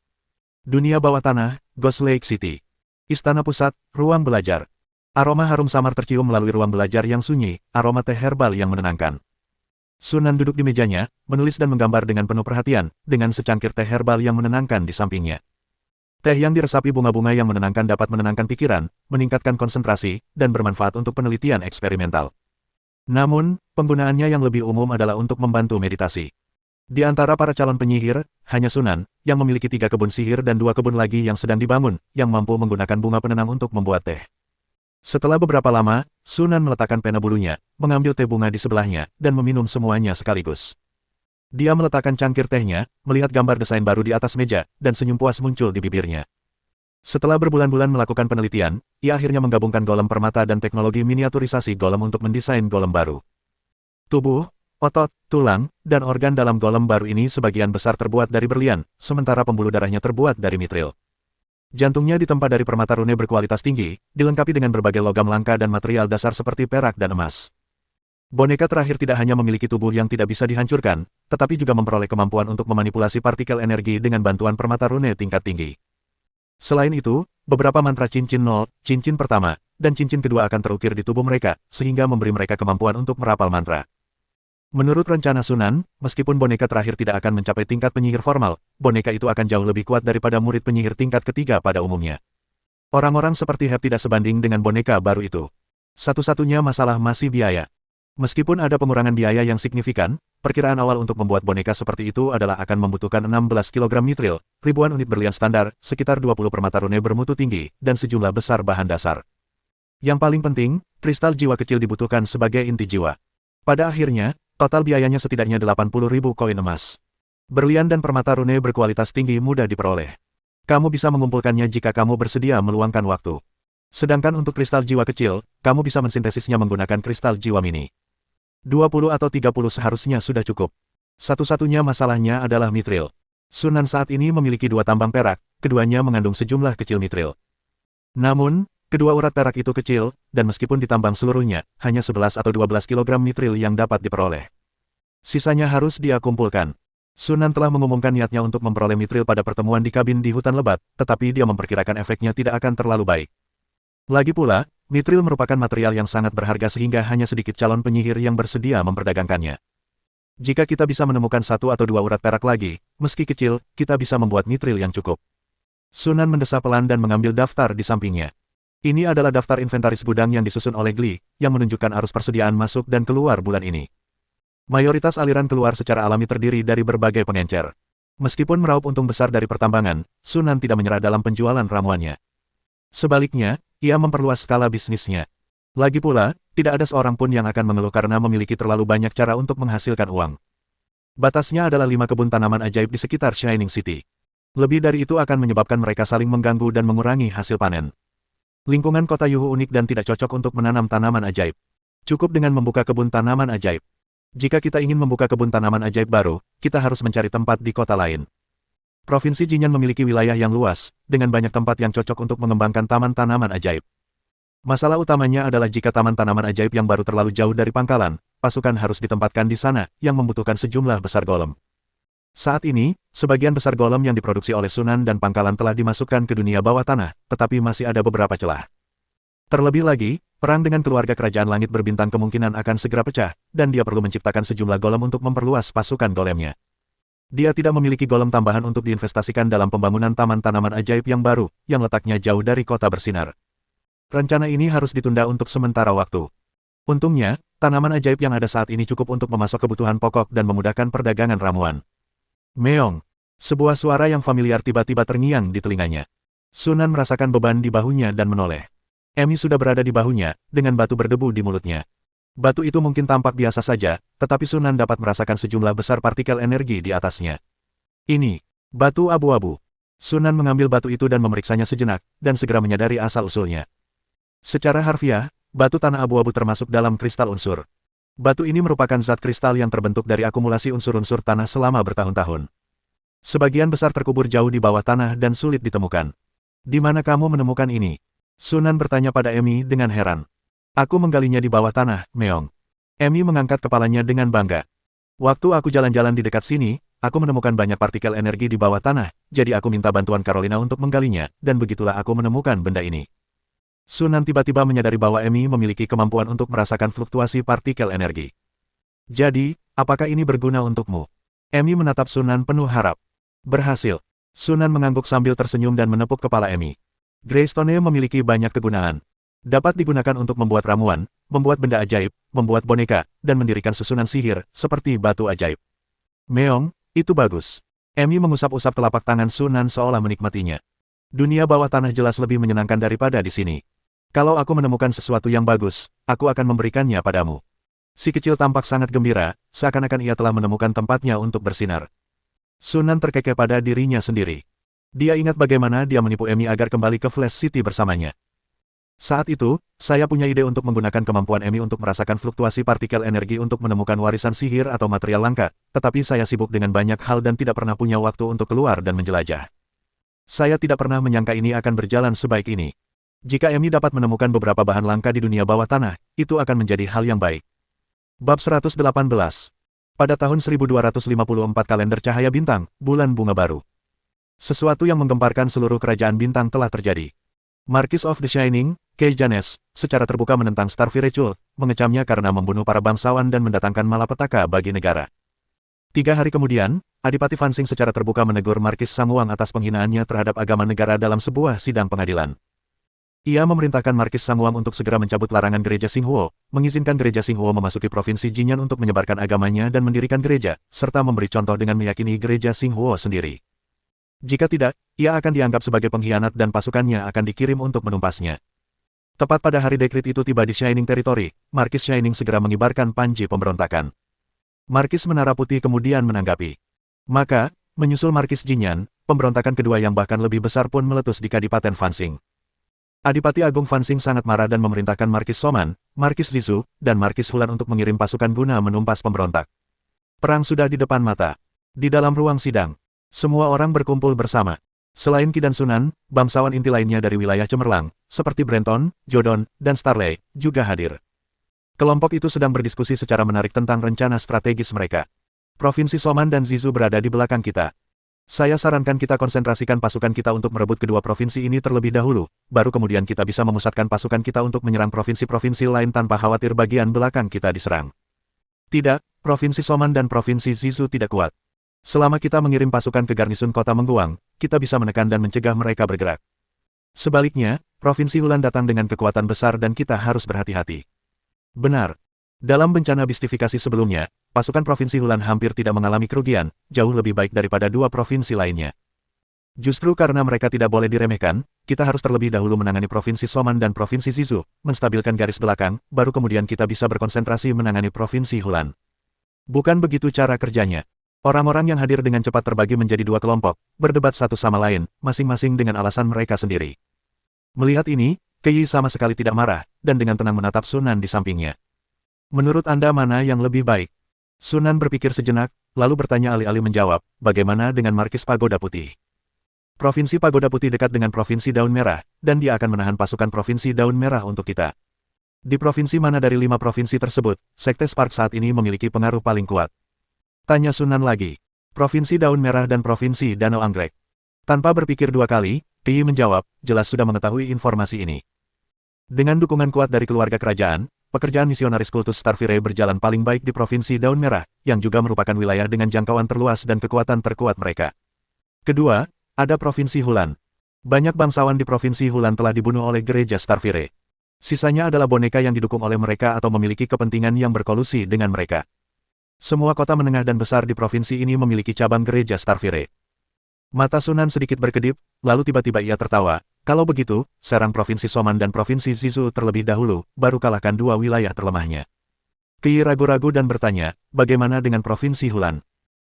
Dunia bawah tanah, Ghost Lake City. Istana pusat, ruang belajar. Aroma harum samar tercium melalui ruang belajar yang sunyi, aroma teh herbal yang menenangkan. Sunan duduk di mejanya, menulis dan menggambar dengan penuh perhatian, dengan secangkir teh herbal yang menenangkan di sampingnya. Teh yang diresapi bunga-bunga yang menenangkan dapat menenangkan pikiran, meningkatkan konsentrasi, dan bermanfaat untuk penelitian eksperimental. Namun, penggunaannya yang lebih umum adalah untuk membantu meditasi. Di antara para calon penyihir, hanya Sunan, yang memiliki 3 kebun sihir dan 2 kebun lagi yang sedang dibangun, yang mampu menggunakan bunga penenang untuk membuat teh. Setelah beberapa lama, Sunan meletakkan pena bulunya, mengambil teh bunga di sebelahnya, dan meminum semuanya sekaligus. Dia meletakkan cangkir tehnya, melihat gambar desain baru di atas meja, dan senyum puas muncul di bibirnya. Setelah berbulan-bulan melakukan penelitian, ia akhirnya menggabungkan golem permata dan teknologi miniaturisasi golem untuk mendesain golem baru. Tubuh, otot, tulang, dan organ dalam golem baru ini sebagian besar terbuat dari berlian, sementara pembuluh darahnya terbuat dari mitril. Jantungnya ditempa dari permata rune berkualitas tinggi, dilengkapi dengan berbagai logam langka dan material dasar seperti perak dan emas. Boneka terakhir tidak hanya memiliki tubuh yang tidak bisa dihancurkan, tetapi juga memperoleh kemampuan untuk memanipulasi partikel energi dengan bantuan permata rune tingkat tinggi. Selain itu, beberapa mantra cincin 0, cincin pertama, dan cincin kedua akan terukir di tubuh mereka, sehingga memberi mereka kemampuan untuk merapal mantra. Menurut rencana Sunan, meskipun boneka terakhir tidak akan mencapai tingkat penyihir formal, boneka itu akan jauh lebih kuat daripada murid penyihir tingkat ketiga pada umumnya. Orang-orang seperti Heb tidak sebanding dengan boneka baru itu. Satu-satunya masalah masih biaya. Meskipun ada pengurangan biaya yang signifikan, perkiraan awal untuk membuat boneka seperti itu adalah akan membutuhkan 16 kg mitril, ribuan unit berlian standar, sekitar 20 permata rune bermutu tinggi, dan sejumlah besar bahan dasar. Yang paling penting, kristal jiwa kecil dibutuhkan sebagai inti jiwa. Pada akhirnya, total biayanya setidaknya 80.000 koin emas. Berlian dan permata rune berkualitas tinggi mudah diperoleh. Kamu bisa mengumpulkannya jika kamu bersedia meluangkan waktu. Sedangkan untuk kristal jiwa kecil, kamu bisa mensintesisnya menggunakan kristal jiwa mini. 20 atau 30 seharusnya sudah cukup. Satu-satunya masalahnya adalah mitril. Sunan saat ini memiliki 2 tambang perak, keduanya mengandung sejumlah kecil mitril. Namun, kedua urat perak itu kecil, dan meskipun ditambang seluruhnya, hanya 11 atau 12 kg mitril yang dapat diperoleh. Sisanya harus dia kumpulkan. Sunan telah mengumumkan niatnya untuk memperoleh mitril pada pertemuan di kabin di hutan lebat, tetapi dia memperkirakan efeknya tidak akan terlalu baik. Lagi pula, mitril merupakan material yang sangat berharga sehingga hanya sedikit calon penyihir yang bersedia memperdagangkannya. Jika kita bisa menemukan 1 atau 2 urat perak lagi, meski kecil, kita bisa membuat mitril yang cukup. Sunan mendesah pelan dan mengambil daftar di sampingnya. Ini adalah daftar inventaris gudang yang disusun oleh Gli, yang menunjukkan arus persediaan masuk dan keluar bulan ini. Mayoritas aliran keluar secara alami terdiri dari berbagai pengencer. Meskipun meraup untung besar dari pertambangan, Sunan tidak menyerah dalam penjualan ramuannya. Sebaliknya, ia memperluas skala bisnisnya. Lagi pula, tidak ada seorang pun yang akan mengeluh karena memiliki terlalu banyak cara untuk menghasilkan uang. Batasnya adalah 5 kebun tanaman ajaib di sekitar Shining City. Lebih dari itu akan menyebabkan mereka saling mengganggu dan mengurangi hasil panen. Lingkungan kota Yuhu unik dan tidak cocok untuk menanam tanaman ajaib. Cukup dengan membuka kebun tanaman ajaib. Jika kita ingin membuka kebun tanaman ajaib baru, kita harus mencari tempat di kota lain. Provinsi Jinyan memiliki wilayah yang luas, dengan banyak tempat yang cocok untuk mengembangkan taman tanaman ajaib. Masalah utamanya adalah jika taman tanaman ajaib yang baru terlalu jauh dari pangkalan, pasukan harus ditempatkan di sana, yang membutuhkan sejumlah besar golem. Saat ini, sebagian besar golem yang diproduksi oleh Sunan dan pangkalan telah dimasukkan ke dunia bawah tanah, tetapi masih ada beberapa celah. Terlebih lagi, perang dengan keluarga kerajaan langit berbintang kemungkinan akan segera pecah, dan dia perlu menciptakan sejumlah golem untuk memperluas pasukan golemnya. Dia tidak memiliki golem tambahan untuk diinvestasikan dalam pembangunan taman tanaman ajaib yang baru, yang letaknya jauh dari kota bersinar. Rencana ini harus ditunda untuk sementara waktu. Untungnya, tanaman ajaib yang ada saat ini cukup untuk memasok kebutuhan pokok dan memudahkan perdagangan ramuan. Meong. Sebuah suara yang familiar tiba-tiba terngiang di telinganya. Sunan merasakan beban di bahunya dan menoleh. Emi sudah berada di bahunya, dengan batu berdebu di mulutnya. Batu itu mungkin tampak biasa saja, tetapi Sunan dapat merasakan sejumlah besar partikel energi di atasnya. Ini, batu abu-abu. Sunan mengambil batu itu dan memeriksanya sejenak, dan segera menyadari asal-usulnya. Secara harfiah, batu tanah abu-abu termasuk dalam kristal unsur. Batu ini merupakan zat kristal yang terbentuk dari akumulasi unsur-unsur tanah selama bertahun-tahun. Sebagian besar terkubur jauh di bawah tanah dan sulit ditemukan. Di mana kamu menemukan ini? Sunan bertanya pada Emi dengan heran. Aku menggalinya di bawah tanah, Meong. Emi mengangkat kepalanya dengan bangga. Waktu aku jalan-jalan di dekat sini, aku menemukan banyak partikel energi di bawah tanah, jadi aku minta bantuan Carolina untuk menggalinya, dan begitulah aku menemukan benda ini. Sunan tiba-tiba menyadari bahwa Emi memiliki kemampuan untuk merasakan fluktuasi partikel energi. Jadi, apakah ini berguna untukmu? Emi menatap Sunan penuh harap. Berhasil. Sunan mengangguk sambil tersenyum dan menepuk kepala Emi. Greystone memiliki banyak kegunaan. Dapat digunakan untuk membuat ramuan, membuat benda ajaib, membuat boneka, dan mendirikan susunan sihir, seperti batu ajaib. Meong, itu bagus. Emi mengusap-usap telapak tangan Sunan seolah menikmatinya. Dunia bawah tanah jelas lebih menyenangkan daripada di sini. Kalau aku menemukan sesuatu yang bagus, aku akan memberikannya padamu. Si kecil tampak sangat gembira, seakan-akan ia telah menemukan tempatnya untuk bersinar. Sunan terkekeh pada dirinya sendiri. Dia ingat bagaimana dia menipu Emi agar kembali ke Flash City bersamanya. Saat itu, saya punya ide untuk menggunakan kemampuan Emi untuk merasakan fluktuasi partikel energi untuk menemukan warisan sihir atau material langka, tetapi saya sibuk dengan banyak hal dan tidak pernah punya waktu untuk keluar dan menjelajah. Saya tidak pernah menyangka ini akan berjalan sebaik ini. Jika Emi dapat menemukan beberapa bahan langka di dunia bawah tanah, itu akan menjadi hal yang baik. Bab 118. Pada tahun 1254 kalender cahaya bintang, bulan bunga baru. Sesuatu yang menggemparkan seluruh kerajaan bintang telah terjadi. Marquis of the Shining, Kei Janes, secara terbuka menentang Starfire Chul, mengecamnya karena membunuh para bangsawan dan mendatangkan malapetaka bagi negara. 3 hari kemudian, Adipati Fansing secara terbuka menegur Marquis Samuang atas penghinaannya terhadap agama negara dalam sebuah sidang pengadilan. Ia memerintahkan Marquis Samuang untuk segera mencabut larangan gereja Xinghuo, mengizinkan gereja Xinghuo memasuki provinsi Jinyan untuk menyebarkan agamanya dan mendirikan gereja, serta memberi contoh dengan meyakini gereja Xinghuo sendiri. Jika tidak, ia akan dianggap sebagai pengkhianat dan pasukannya akan dikirim untuk menumpasnya. Tepat pada hari dekrit itu tiba di Shining Territory, Marquis Shining segera mengibarkan panji pemberontakan. Marquis Menara Putih kemudian menanggapi. Maka, menyusul Marquis Jinyan, pemberontakan kedua yang bahkan lebih besar pun meletus di Kadipaten Fansing. Adipati Agung Fansing sangat marah dan memerintahkan Marquis Soman, Marquis Zizu, dan Marquis Hulan untuk mengirim pasukan guna menumpas pemberontak. Perang sudah di depan mata. Di dalam ruang sidang, semua orang berkumpul bersama. Selain Qi dan Sunan, bangsawan inti lainnya dari wilayah cemerlang, seperti Brenton, Jodon, dan Starley, juga hadir. Kelompok itu sedang berdiskusi secara menarik tentang rencana strategis mereka. Provinsi Soman dan Zizu berada di belakang kita. Saya sarankan kita konsentrasikan pasukan kita untuk merebut kedua provinsi ini terlebih dahulu, baru kemudian kita bisa memusatkan pasukan kita untuk menyerang provinsi-provinsi lain tanpa khawatir bagian belakang kita diserang. Tidak, Provinsi Soman dan Provinsi Zizu tidak kuat. Selama kita mengirim pasukan ke garnisun kota Mengguang, kita bisa menekan dan mencegah mereka bergerak. Sebaliknya, Provinsi Hulan datang dengan kekuatan besar dan kita harus berhati-hati. Benar. Dalam bencana mistifikasi sebelumnya, pasukan Provinsi Hulan hampir tidak mengalami kerugian, jauh lebih baik daripada dua provinsi lainnya. Justru karena mereka tidak boleh diremehkan, kita harus terlebih dahulu menangani Provinsi Soman dan Provinsi Zizu, menstabilkan garis belakang, baru kemudian kita bisa berkonsentrasi menangani Provinsi Hulan. Bukan begitu cara kerjanya. Orang-orang yang hadir dengan cepat terbagi menjadi dua kelompok, berdebat satu sama lain, masing-masing dengan alasan mereka sendiri. Melihat ini, Kei sama sekali tidak marah, dan dengan tenang menatap Sunan di sampingnya. Menurut Anda mana yang lebih baik? Sunan berpikir sejenak, lalu bertanya alih-alih menjawab, bagaimana dengan Markis Pagoda Putih? Provinsi Pagoda Putih dekat dengan Provinsi Daun Merah, dan dia akan menahan pasukan Provinsi Daun Merah untuk kita. Di provinsi mana dari 5 provinsi tersebut, Sekte Spark saat ini memiliki pengaruh paling kuat? Tanya Sunan lagi. Provinsi Daun Merah dan Provinsi Danau Anggrek. Tanpa berpikir dua kali, Kei menjawab, jelas sudah mengetahui informasi ini. Dengan dukungan kuat dari keluarga kerajaan, pekerjaan misionaris kultus Starfire berjalan paling baik di Provinsi Daun Merah, yang juga merupakan wilayah dengan jangkauan terluas dan kekuatan terkuat mereka. Kedua, ada Provinsi Hulan. Banyak bangsawan di Provinsi Hulan telah dibunuh oleh gereja Starfire. Sisanya adalah boneka yang didukung oleh mereka atau memiliki kepentingan yang berkolusi dengan mereka. Semua kota menengah dan besar di provinsi ini memiliki cabang gereja Starfire. Mata Sunan sedikit berkedip, lalu tiba-tiba ia tertawa. Kalau begitu, serang Provinsi Soman dan Provinsi Zizu terlebih dahulu, baru kalahkan dua wilayah terlemahnya. Kei ragu-ragu dan bertanya, bagaimana dengan Provinsi Hulan?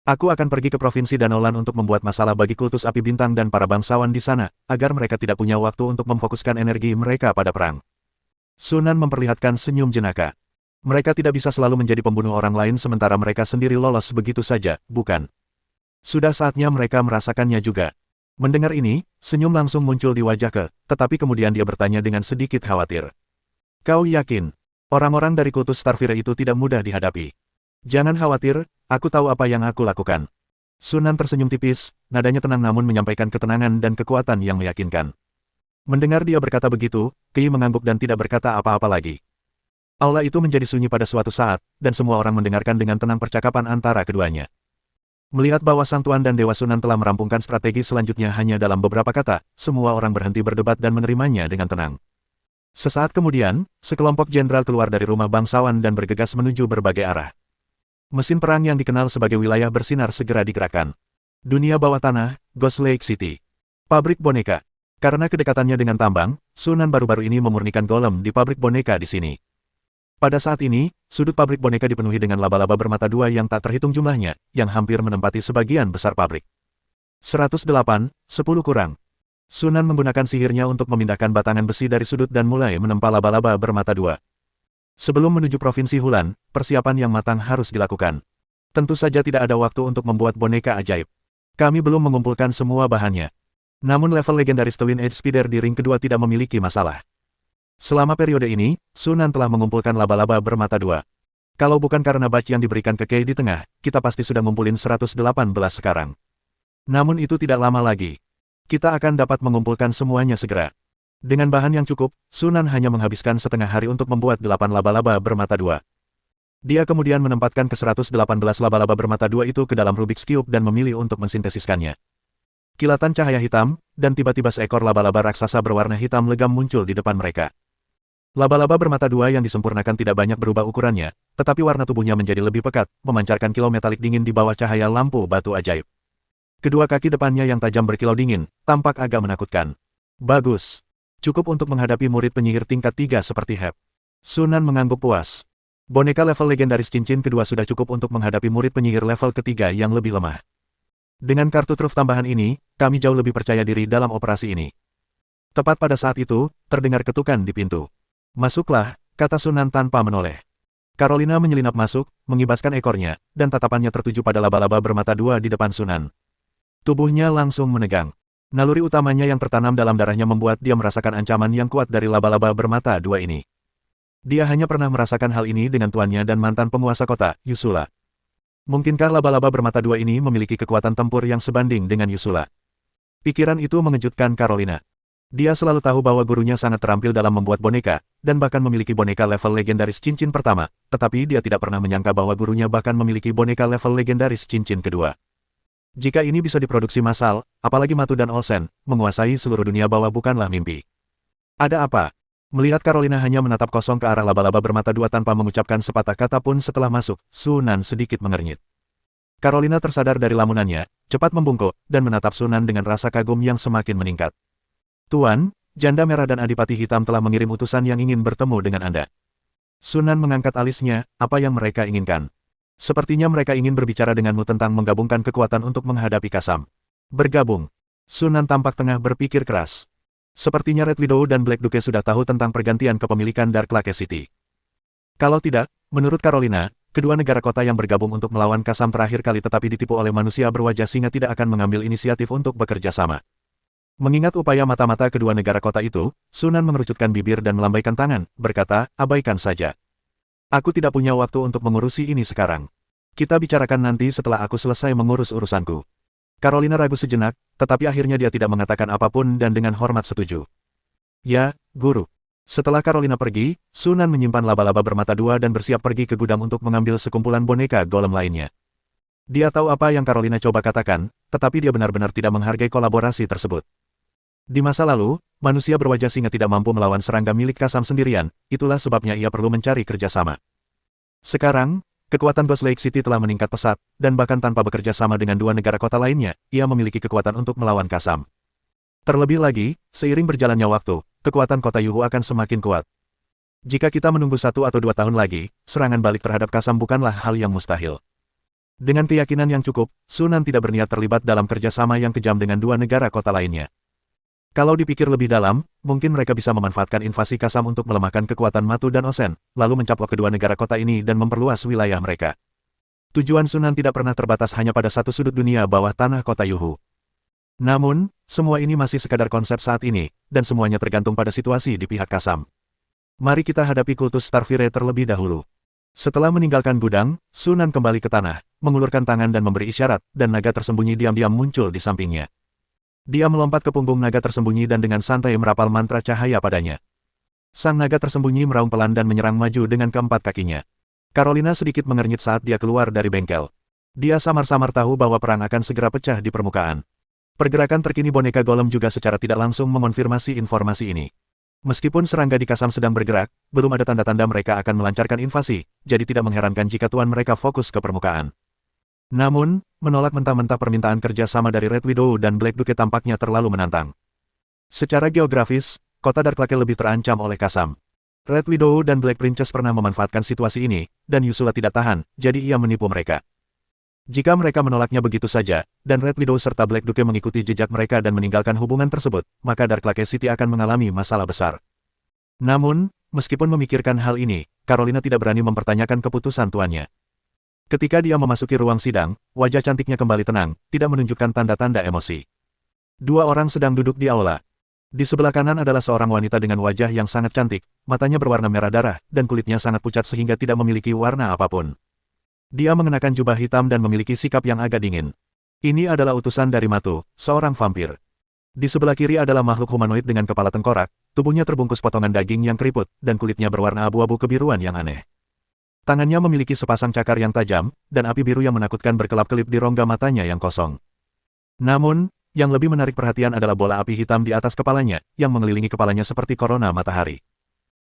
Aku akan pergi ke Provinsi Danaulan untuk membuat masalah bagi kultus api bintang dan para bangsawan di sana, agar mereka tidak punya waktu untuk memfokuskan energi mereka pada perang. Sunan memperlihatkan senyum jenaka. Mereka tidak bisa selalu menjadi pembunuh orang lain sementara mereka sendiri lolos begitu saja, bukan? Sudah saatnya mereka merasakannya juga. Mendengar ini, senyum langsung muncul di wajah Ke, tetapi kemudian dia bertanya dengan sedikit khawatir. Kau yakin? Orang-orang dari kultus Starfire itu tidak mudah dihadapi. Jangan khawatir, aku tahu apa yang aku lakukan. Sunan tersenyum tipis, nadanya tenang namun menyampaikan ketenangan dan kekuatan yang meyakinkan. Mendengar dia berkata begitu, Kei mengangguk dan tidak berkata apa-apa lagi. Aula itu menjadi sunyi pada suatu saat, dan semua orang mendengarkan dengan tenang percakapan antara keduanya. Melihat bahwa Sang Tuan dan Dewa Sunan telah merampungkan strategi selanjutnya hanya dalam beberapa kata, semua orang berhenti berdebat dan menerimanya dengan tenang. Sesaat kemudian, sekelompok jenderal keluar dari rumah bangsawan dan bergegas menuju berbagai arah. Mesin perang yang dikenal sebagai wilayah bersinar segera digerakkan. Dunia bawah tanah, Ghost Lake City. Pabrik boneka. Karena kedekatannya dengan tambang, Sunan baru-baru ini memurnikan golem di pabrik boneka di sini. Pada saat ini, sudut pabrik boneka dipenuhi dengan laba-laba bermata dua yang tak terhitung jumlahnya, yang hampir menempati sebagian besar pabrik. 108, 10 kurang. Sunan menggunakan sihirnya untuk memindahkan batangan besi dari sudut dan mulai menempa laba-laba bermata dua. Sebelum menuju Provinsi Hulan, persiapan yang matang harus dilakukan. Tentu saja tidak ada waktu untuk membuat boneka ajaib. Kami belum mengumpulkan semua bahannya. Namun level legendaris Twin Edge Speeder di ring kedua tidak memiliki masalah. Selama periode ini, Sunan telah mengumpulkan laba-laba bermata dua. Kalau bukan karena batch yang diberikan ke Kei di tengah, kita pasti sudah ngumpulin 118 sekarang. Namun itu tidak lama lagi. Kita akan dapat mengumpulkan semuanya segera. Dengan bahan yang cukup, Sunan hanya menghabiskan setengah hari untuk membuat 8 laba-laba bermata dua. Dia kemudian menempatkan ke-118 laba-laba bermata dua itu ke dalam Rubik's Cube dan memilih untuk mensintesiskannya. Kilatan cahaya hitam, dan tiba-tiba seekor laba-laba raksasa berwarna hitam legam muncul di depan mereka. Laba-laba bermata dua yang disempurnakan tidak banyak berubah ukurannya, tetapi warna tubuhnya menjadi lebih pekat, memancarkan kilau metalik dingin di bawah cahaya lampu batu ajaib. Kedua kaki depannya yang tajam berkilau dingin, tampak agak menakutkan. Bagus. Cukup untuk menghadapi murid penyihir tingkat 3 seperti Heb. Sunan mengangguk puas. Boneka level legendaris cincin kedua sudah cukup untuk menghadapi murid penyihir level ketiga yang lebih lemah. Dengan kartu truf tambahan ini, kami jauh lebih percaya diri dalam operasi ini. Tepat pada saat itu, terdengar ketukan di pintu. Masuklah, kata Sunan tanpa menoleh. Carolina menyelinap masuk, mengibaskan ekornya, dan tatapannya tertuju pada laba-laba bermata dua di depan Sunan. Tubuhnya langsung menegang. Naluri utamanya yang tertanam dalam darahnya membuat dia merasakan ancaman yang kuat dari laba-laba bermata dua ini. Dia hanya pernah merasakan hal ini dengan tuannya dan mantan penguasa kota, Yusula. Mungkinkah laba-laba bermata dua ini memiliki kekuatan tempur yang sebanding dengan Yusula? Pikiran itu mengejutkan Carolina. Dia selalu tahu bahwa gurunya sangat terampil dalam membuat boneka, dan bahkan memiliki boneka level legendaris cincin pertama, tetapi dia tidak pernah menyangka bahwa gurunya bahkan memiliki boneka level legendaris cincin kedua. Jika ini bisa diproduksi massal, apalagi Matu dan Olsen, menguasai seluruh dunia bawah bukanlah mimpi. Ada apa? Melihat Carolina hanya menatap kosong ke arah laba-laba bermata dua tanpa mengucapkan sepatah kata pun setelah masuk, Sunan sedikit mengernyit. Carolina tersadar dari lamunannya, cepat membungkuk, dan menatap Sunan dengan rasa kagum yang semakin meningkat. Tuan, Janda Merah dan Adipati Hitam telah mengirim utusan yang ingin bertemu dengan Anda. Sunan mengangkat alisnya, apa yang mereka inginkan? Sepertinya mereka ingin berbicara denganmu tentang menggabungkan kekuatan untuk menghadapi Kasam. Bergabung. Sunan tampak tengah berpikir keras. Sepertinya Red Widow dan Black Duke sudah tahu tentang pergantian kepemilikan Dark Lake City. Kalau tidak, menurut Carolina, kedua negara kota yang bergabung untuk melawan Kasam terakhir kali tetapi ditipu oleh manusia berwajah singa tidak akan mengambil inisiatif untuk bekerja sama. Mengingat upaya mata-mata kedua negara kota itu, Sunan mengerucutkan bibir dan melambaikan tangan, berkata, abaikan saja. Aku tidak punya waktu untuk mengurusi ini sekarang. Kita bicarakan nanti setelah aku selesai mengurus urusanku. Carolina ragu sejenak, tetapi akhirnya dia tidak mengatakan apapun dan dengan hormat setuju. Ya, Guru. Setelah Carolina pergi, Sunan menyimpan laba-laba bermata dua dan bersiap pergi ke gudang untuk mengambil sekumpulan boneka golem lainnya. Dia tahu apa yang Carolina coba katakan, tetapi dia benar-benar tidak menghargai kolaborasi tersebut. Di masa lalu, manusia berwajah singa tidak mampu melawan serangga milik Kasam sendirian, itulah sebabnya ia perlu mencari kerjasama. Sekarang, kekuatan Ghost Lake City telah meningkat pesat, dan bahkan tanpa bekerja sama dengan dua negara kota lainnya, ia memiliki kekuatan untuk melawan Kasam. Terlebih lagi, seiring berjalannya waktu, kekuatan kota Yuhu akan semakin kuat. Jika kita menunggu 1 atau 2 tahun lagi, serangan balik terhadap Kasam bukanlah hal yang mustahil. Dengan keyakinan yang cukup, Sunan tidak berniat terlibat dalam kerjasama yang kejam dengan dua negara kota lainnya. Kalau dipikir lebih dalam, mungkin mereka bisa memanfaatkan invasi Kasam untuk melemahkan kekuatan Matu dan Osen, lalu mencaplok kedua negara kota ini dan memperluas wilayah mereka. Tujuan Sunan tidak pernah terbatas hanya pada satu sudut dunia bawah tanah kota Yuhu. Namun, semua ini masih sekadar konsep saat ini, dan semuanya tergantung pada situasi di pihak Kasam. Mari kita hadapi kultus Starfire terlebih dahulu. Setelah meninggalkan gudang, Sunan kembali ke tanah, mengulurkan tangan dan memberi isyarat, dan naga tersembunyi diam-diam muncul di sampingnya. Dia melompat ke punggung naga tersembunyi dan dengan santai merapal mantra cahaya padanya. Sang naga tersembunyi meraung pelan dan menyerang maju dengan keempat kakinya. Carolina sedikit mengernyit saat dia keluar dari bengkel. Dia samar-samar tahu bahwa perang akan segera pecah di permukaan. Pergerakan terkini boneka golem juga secara tidak langsung mengonfirmasi informasi ini. Meskipun serangga di Kasam sedang bergerak, belum ada tanda-tanda mereka akan melancarkan invasi, jadi tidak mengherankan jika tuan mereka fokus ke permukaan. Namun, menolak mentah-mentah permintaan kerja sama dari Red Widow dan Black Duke tampaknya terlalu menantang. Secara geografis, kota Dark Lake lebih terancam oleh Kasam. Red Widow dan Black Princess pernah memanfaatkan situasi ini, dan Yusula tidak tahan, jadi ia menipu mereka. Jika mereka menolaknya begitu saja, dan Red Widow serta Black Duke mengikuti jejak mereka dan meninggalkan hubungan tersebut, maka Dark Lake City akan mengalami masalah besar. Namun, meskipun memikirkan hal ini, Carolina tidak berani mempertanyakan keputusan tuannya. Ketika dia memasuki ruang sidang, wajah cantiknya kembali tenang, tidak menunjukkan tanda-tanda emosi. Dua orang sedang duduk di aula. Di sebelah kanan adalah seorang wanita dengan wajah yang sangat cantik, matanya berwarna merah darah, dan kulitnya sangat pucat sehingga tidak memiliki warna apapun. Dia mengenakan jubah hitam dan memiliki sikap yang agak dingin. Ini adalah utusan dari Matu, seorang vampir. Di sebelah kiri adalah makhluk humanoid dengan kepala tengkorak, tubuhnya terbungkus potongan daging yang keriput, dan kulitnya berwarna abu-abu kebiruan yang aneh. Tangannya memiliki sepasang cakar yang tajam, dan api biru yang menakutkan berkelap-kelip di rongga matanya yang kosong. Namun, yang lebih menarik perhatian adalah bola api hitam di atas kepalanya, yang mengelilingi kepalanya seperti korona matahari.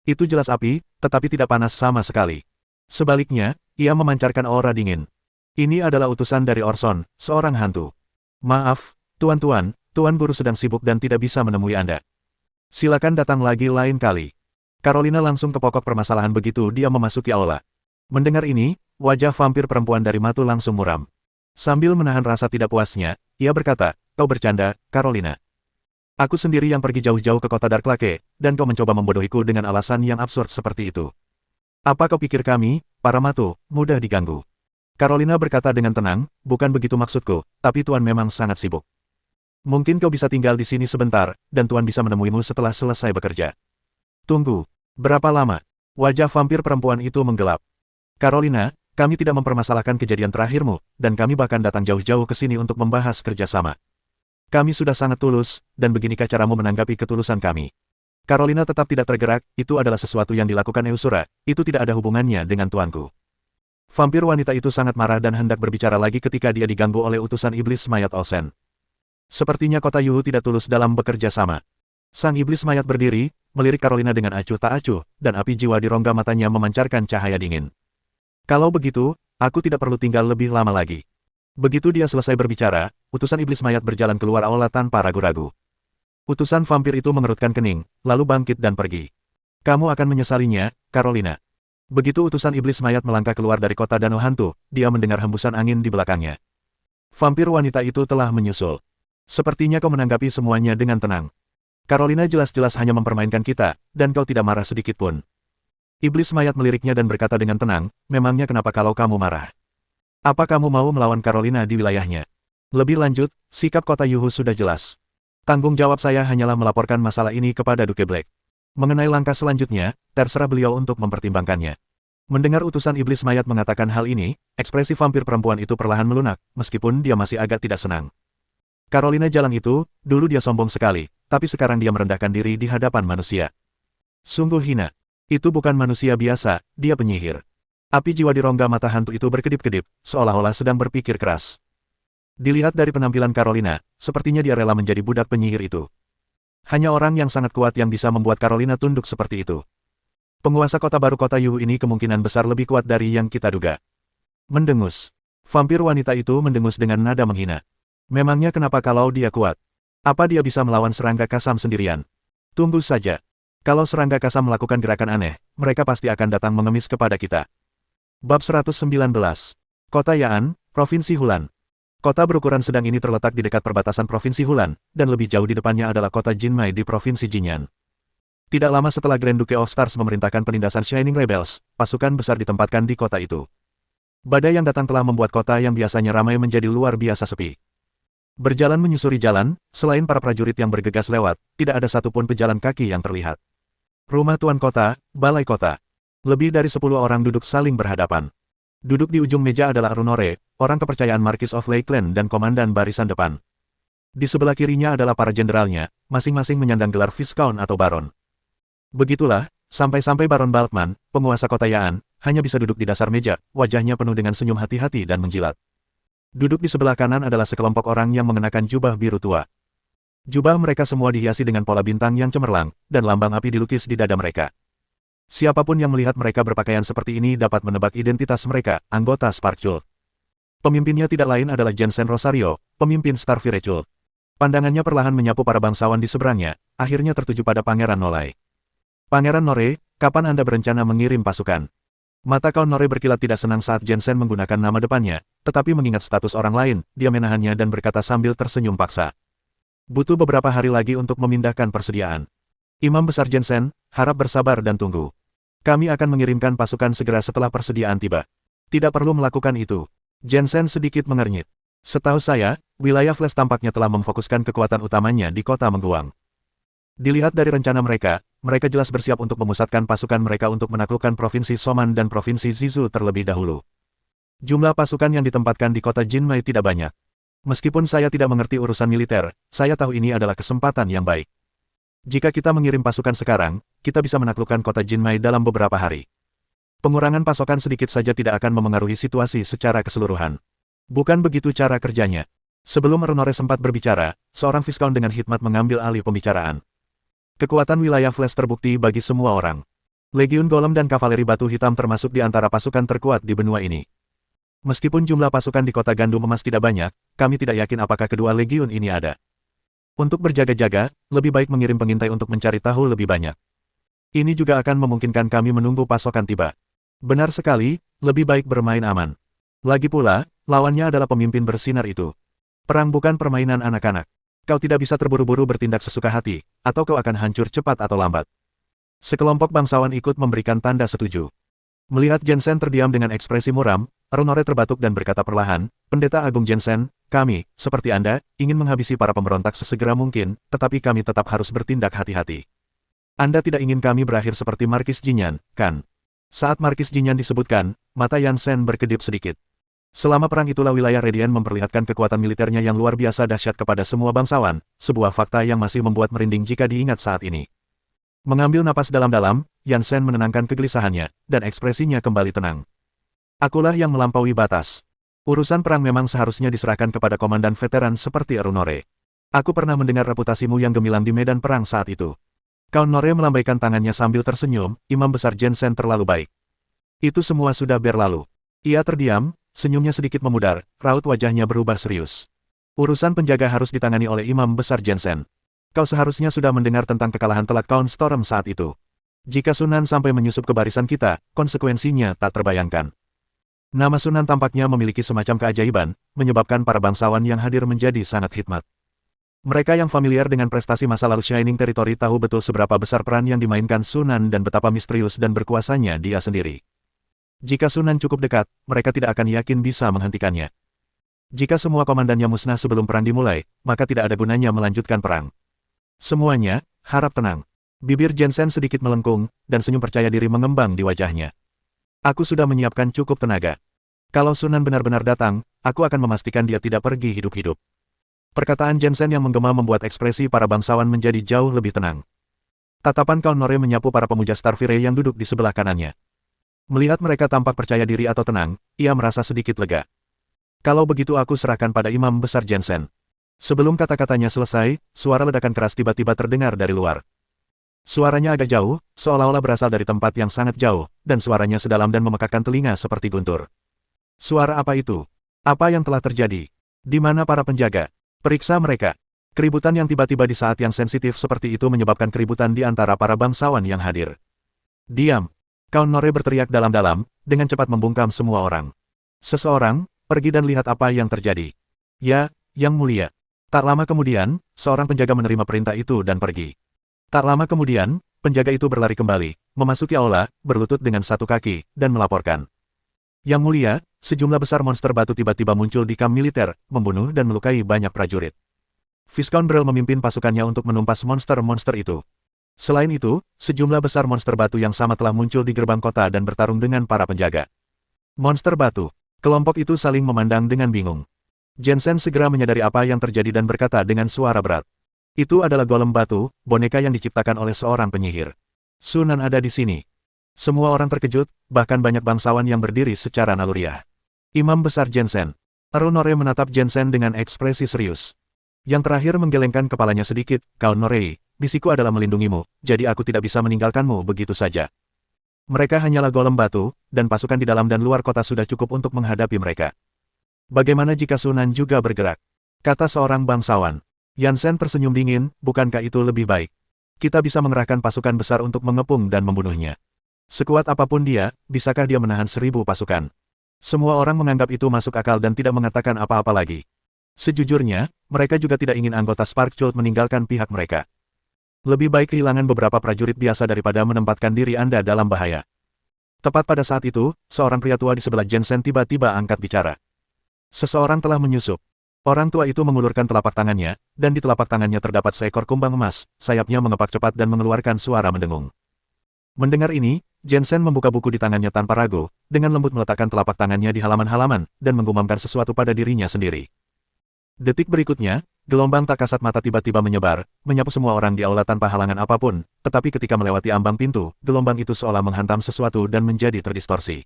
Itu jelas api, tetapi tidak panas sama sekali. Sebaliknya, ia memancarkan aura dingin. Ini adalah utusan dari Orson, seorang hantu. Maaf, tuan-tuan, Tuan Guru sedang sibuk dan tidak bisa menemui Anda. Silakan datang lagi lain kali. Carolina langsung ke pokok permasalahan begitu dia memasuki aula. Mendengar ini, wajah vampir perempuan dari Matu langsung muram. Sambil menahan rasa tidak puasnya, ia berkata, kau bercanda, Carolina. Aku sendiri yang pergi jauh-jauh ke kota Dark Lake, dan kau mencoba membodohiku dengan alasan yang absurd seperti itu. Apa kau pikir kami, para Matu, mudah diganggu? Carolina berkata dengan tenang, bukan begitu maksudku, tapi Tuan memang sangat sibuk. Mungkin kau bisa tinggal di sini sebentar, dan Tuan bisa menemuimu setelah selesai bekerja. Tunggu, berapa lama? Wajah vampir perempuan itu menggelap. Carolina, kami tidak mempermasalahkan kejadian terakhirmu, dan kami bahkan datang jauh-jauh ke sini untuk membahas kerjasama. Kami sudah sangat tulus, dan beginikah caramu menanggapi ketulusan kami? Carolina tetap tidak tergerak, itu adalah sesuatu yang dilakukan Eusura, itu tidak ada hubungannya dengan tuanku. Vampir wanita itu sangat marah dan hendak berbicara lagi ketika dia diganggu oleh utusan iblis mayat Olsen. Sepertinya kota Yuhu tidak tulus dalam bekerja sama. Sang iblis mayat berdiri, melirik Carolina dengan acuh tak acuh, dan api jiwa di rongga matanya memancarkan cahaya dingin. Kalau begitu, aku tidak perlu tinggal lebih lama lagi. Begitu dia selesai berbicara, utusan iblis mayat berjalan keluar aula tanpa ragu-ragu. Utusan vampir itu mengerutkan kening, lalu bangkit dan pergi. Kamu akan menyesalinya, Carolina. Begitu utusan iblis mayat melangkah keluar dari kota danau hantu, dia mendengar hembusan angin di belakangnya. Vampir wanita itu telah menyusul. Sepertinya kau menanggapi semuanya dengan tenang. Carolina jelas-jelas hanya mempermainkan kita, dan kau tidak marah sedikit pun. Iblis mayat meliriknya dan berkata dengan tenang, memangnya kenapa kalau kamu marah? Apa kamu mau melawan Carolina di wilayahnya? Lebih lanjut, sikap kota Yuhu sudah jelas. Tanggung jawab saya hanyalah melaporkan masalah ini kepada Duke Black. Mengenai langkah selanjutnya, terserah beliau untuk mempertimbangkannya. Mendengar utusan iblis mayat mengatakan hal ini, ekspresi vampir perempuan itu perlahan melunak, meskipun dia masih agak tidak senang. Carolina Jalang itu, dulu dia sombong sekali, tapi sekarang dia merendahkan diri di hadapan manusia. Sungguh hina. Itu bukan manusia biasa, dia penyihir. Api jiwa di rongga mata hantu itu berkedip-kedip, seolah-olah sedang berpikir keras. Dilihat dari penampilan Carolina, sepertinya dia rela menjadi budak penyihir itu. Hanya orang yang sangat kuat yang bisa membuat Carolina tunduk seperti itu. Penguasa kota baru kota Yuhu ini kemungkinan besar lebih kuat dari yang kita duga. Mendengus. Vampir wanita itu mendengus dengan nada menghina. Memangnya kenapa kalau dia kuat? Apa dia bisa melawan serangga kasam sendirian? Tunggu saja. Kalau serangga kasam melakukan gerakan aneh, mereka pasti akan datang mengemis kepada kita. Bab 119. Kota Ya'an, Provinsi Hulan. Kota berukuran sedang ini terletak di dekat perbatasan Provinsi Hulan, dan lebih jauh di depannya adalah kota Jinmai di Provinsi Jinyan. Tidak lama setelah Grand Duke of Stars memerintahkan penindasan Shining Rebels, pasukan besar ditempatkan di kota itu. Badai yang datang telah membuat kota yang biasanya ramai menjadi luar biasa sepi. Berjalan menyusuri jalan, selain para prajurit yang bergegas lewat, tidak ada satupun pejalan kaki yang terlihat. Rumah tuan kota, balai kota. Lebih dari 10 orang duduk saling berhadapan. Duduk di ujung meja adalah Arunore, orang kepercayaan Marquis of Lakeland dan komandan barisan depan. Di sebelah kirinya adalah para jenderalnya, masing-masing menyandang gelar Viscount atau Baron. Begitulah, sampai-sampai Baron Baltman, penguasa kota Ya'an, hanya bisa duduk di dasar meja, wajahnya penuh dengan senyum hati-hati dan menjilat. Duduk di sebelah kanan adalah sekelompok orang yang mengenakan jubah biru tua. Jubah mereka semua dihiasi dengan pola bintang yang cemerlang, dan lambang api dilukis di dada mereka. Siapapun yang melihat mereka berpakaian seperti ini dapat menebak identitas mereka, anggota Sparkle. Pemimpinnya tidak lain adalah Jensen Rosario, pemimpin Starvy Rachel. Pandangannya perlahan menyapu para bangsawan di seberangnya, akhirnya tertuju pada Pangeran Nolai. Pangeran Nore, kapan Anda berencana mengirim pasukan? Mata Count Nore berkilat tidak senang saat Jensen menggunakan nama depannya, tetapi mengingat status orang lain, dia menahannya dan berkata sambil tersenyum paksa. Butuh beberapa hari lagi untuk memindahkan persediaan. Imam Besar Jensen, harap bersabar dan tunggu. Kami akan mengirimkan pasukan segera setelah persediaan tiba. Tidak perlu melakukan itu. Jensen sedikit mengernyit. Setahu saya, wilayah Flash tampaknya telah memfokuskan kekuatan utamanya di kota Mengguang. Dilihat dari rencana mereka jelas bersiap untuk memusatkan pasukan mereka untuk menaklukkan Provinsi Soman dan Provinsi Zizu terlebih dahulu. Jumlah pasukan yang ditempatkan di kota Jinmai tidak banyak. Meskipun saya tidak mengerti urusan militer, saya tahu ini adalah kesempatan yang baik. Jika kita mengirim pasukan sekarang, kita bisa menaklukkan kota Jinmai dalam beberapa hari. Pengurangan pasokan sedikit saja tidak akan memengaruhi situasi secara keseluruhan. Bukan begitu cara kerjanya. Sebelum Arunore sempat berbicara, seorang Viscount dengan hikmat mengambil alih pembicaraan. Kekuatan wilayah Flash terbukti bagi semua orang. Legiun Golem dan Kavaleri Batu Hitam termasuk di antara pasukan terkuat di benua ini. Meskipun jumlah pasukan di kota Gandum Emas tidak banyak, kami tidak yakin apakah kedua legiun ini ada. Untuk berjaga-jaga, lebih baik mengirim pengintai untuk mencari tahu lebih banyak. Ini juga akan memungkinkan kami menunggu pasokan tiba. Benar sekali, lebih baik bermain aman. Lagi pula, lawannya adalah pemimpin bersinar itu. Perang bukan permainan anak-anak. Kau tidak bisa terburu-buru bertindak sesuka hati, atau kau akan hancur cepat atau lambat. Sekelompok bangsawan ikut memberikan tanda setuju. Melihat Jensen terdiam dengan ekspresi muram, Arunore terbatuk dan berkata perlahan, Pendeta Agung Jensen, kami, seperti Anda, ingin menghabisi para pemberontak sesegera mungkin, tetapi kami tetap harus bertindak hati-hati. Anda tidak ingin kami berakhir seperti Markis Jinyan, kan? Saat Markis Jinyan disebutkan, mata Yansen berkedip sedikit. Selama perang itulah wilayah Radiant memperlihatkan kekuatan militernya yang luar biasa dahsyat kepada semua bangsawan, sebuah fakta yang masih membuat merinding jika diingat saat ini. Mengambil napas dalam-dalam, Yansen menenangkan kegelisahannya, dan ekspresinya kembali tenang. Akulah yang melampaui batas. Urusan perang memang seharusnya diserahkan kepada komandan veteran seperti Arunore. Aku pernah mendengar reputasimu yang gemilang di medan perang saat itu. Kaunore melambaikan tangannya sambil tersenyum, Imam Besar Jensen terlalu baik. Itu semua sudah berlalu. Ia terdiam, senyumnya sedikit memudar, raut wajahnya berubah serius. Urusan penjaga harus ditangani oleh Imam Besar Jensen. Kau seharusnya sudah mendengar tentang kekalahan telak Count Storm saat itu. Jika Sunan sampai menyusup ke barisan kita, konsekuensinya tak terbayangkan. Nama Sunan tampaknya memiliki semacam keajaiban, menyebabkan para bangsawan yang hadir menjadi sangat khidmat. Mereka yang familiar dengan prestasi masa lalu Shining Territory tahu betul seberapa besar peran yang dimainkan Sunan dan betapa misterius dan berkuasanya dia sendiri. Jika Sunan cukup dekat, mereka tidak akan yakin bisa menghentikannya. Jika semua komandannya musnah sebelum perang dimulai, maka tidak ada gunanya melanjutkan perang. Semuanya, harap tenang. Bibir Jensen sedikit melengkung, dan senyum percaya diri mengembang di wajahnya. Aku sudah menyiapkan cukup tenaga. Kalau Sunan benar-benar datang, aku akan memastikan dia tidak pergi hidup-hidup. Perkataan Jensen yang menggema membuat ekspresi para bangsawan menjadi jauh lebih tenang. Tatapan Kaunore menyapu para pemuja Starfire yang duduk di sebelah kanannya. Melihat mereka tampak percaya diri atau tenang, ia merasa sedikit lega. Kalau begitu aku serahkan pada Imam Besar Jensen. Sebelum kata-katanya selesai, suara ledakan keras tiba-tiba terdengar dari luar. Suaranya agak jauh, seolah-olah berasal dari tempat yang sangat jauh, dan suaranya sedalam dan memekakkan telinga seperti guntur. Suara apa itu? Apa yang telah terjadi? Di mana para penjaga? Periksa mereka. Keributan yang tiba-tiba di saat yang sensitif seperti itu menyebabkan keributan di antara para bangsawan yang hadir. Diam! Kaunore berteriak dalam-dalam, dengan cepat membungkam semua orang. Seseorang, pergi dan lihat apa yang terjadi. Ya, Yang Mulia. Tak lama kemudian, seorang penjaga menerima perintah itu dan pergi. Tak lama kemudian, penjaga itu berlari kembali, memasuki aula, berlutut dengan satu kaki, dan melaporkan. Yang Mulia, sejumlah besar monster batu tiba-tiba muncul di kamp militer, membunuh dan melukai banyak prajurit. Viscount Brel memimpin pasukannya untuk menumpas monster-monster itu. Selain itu, sejumlah besar monster batu yang sama telah muncul di gerbang kota dan bertarung dengan para penjaga. Monster batu. Kelompok itu saling memandang dengan bingung. Jensen segera menyadari apa yang terjadi dan berkata dengan suara berat. Itu adalah golem batu, boneka yang diciptakan oleh seorang penyihir. Sunan ada di sini. Semua orang terkejut, bahkan banyak bangsawan yang berdiri secara naluriah. Imam Besar Jensen. Earl Norrie menatap Jensen dengan ekspresi serius. Yang terakhir menggelengkan kepalanya sedikit, Kaun Norrie, misiku adalah melindungimu, jadi aku tidak bisa meninggalkanmu begitu saja. Mereka hanyalah golem batu, dan pasukan di dalam dan luar kota sudah cukup untuk menghadapi mereka. Bagaimana jika Sunan juga bergerak? Kata seorang bangsawan. Yansen tersenyum dingin, bukankah itu lebih baik? Kita bisa mengerahkan pasukan besar untuk mengepung dan membunuhnya. Sekuat apapun dia, bisakah dia menahan 1000 pasukan? Semua orang menganggap itu masuk akal dan tidak mengatakan apa-apa lagi. Sejujurnya, mereka juga tidak ingin anggota Sparkcult meninggalkan pihak mereka. Lebih baik kehilangan beberapa prajurit biasa daripada menempatkan diri Anda dalam bahaya. Tepat pada saat itu, seorang pria tua di sebelah Jensen tiba-tiba angkat bicara. Seseorang telah menyusup. Orang tua itu mengulurkan telapak tangannya, dan di telapak tangannya terdapat seekor kumbang emas, sayapnya mengepak cepat dan mengeluarkan suara mendengung. Mendengar ini, Jensen membuka buku di tangannya tanpa ragu, dengan lembut meletakkan telapak tangannya di halaman-halaman, dan menggumamkan sesuatu pada dirinya sendiri. Detik berikutnya, gelombang tak kasat mata tiba-tiba menyebar, menyapu semua orang di aula tanpa halangan apapun, tetapi ketika melewati ambang pintu, gelombang itu seolah menghantam sesuatu dan menjadi terdistorsi.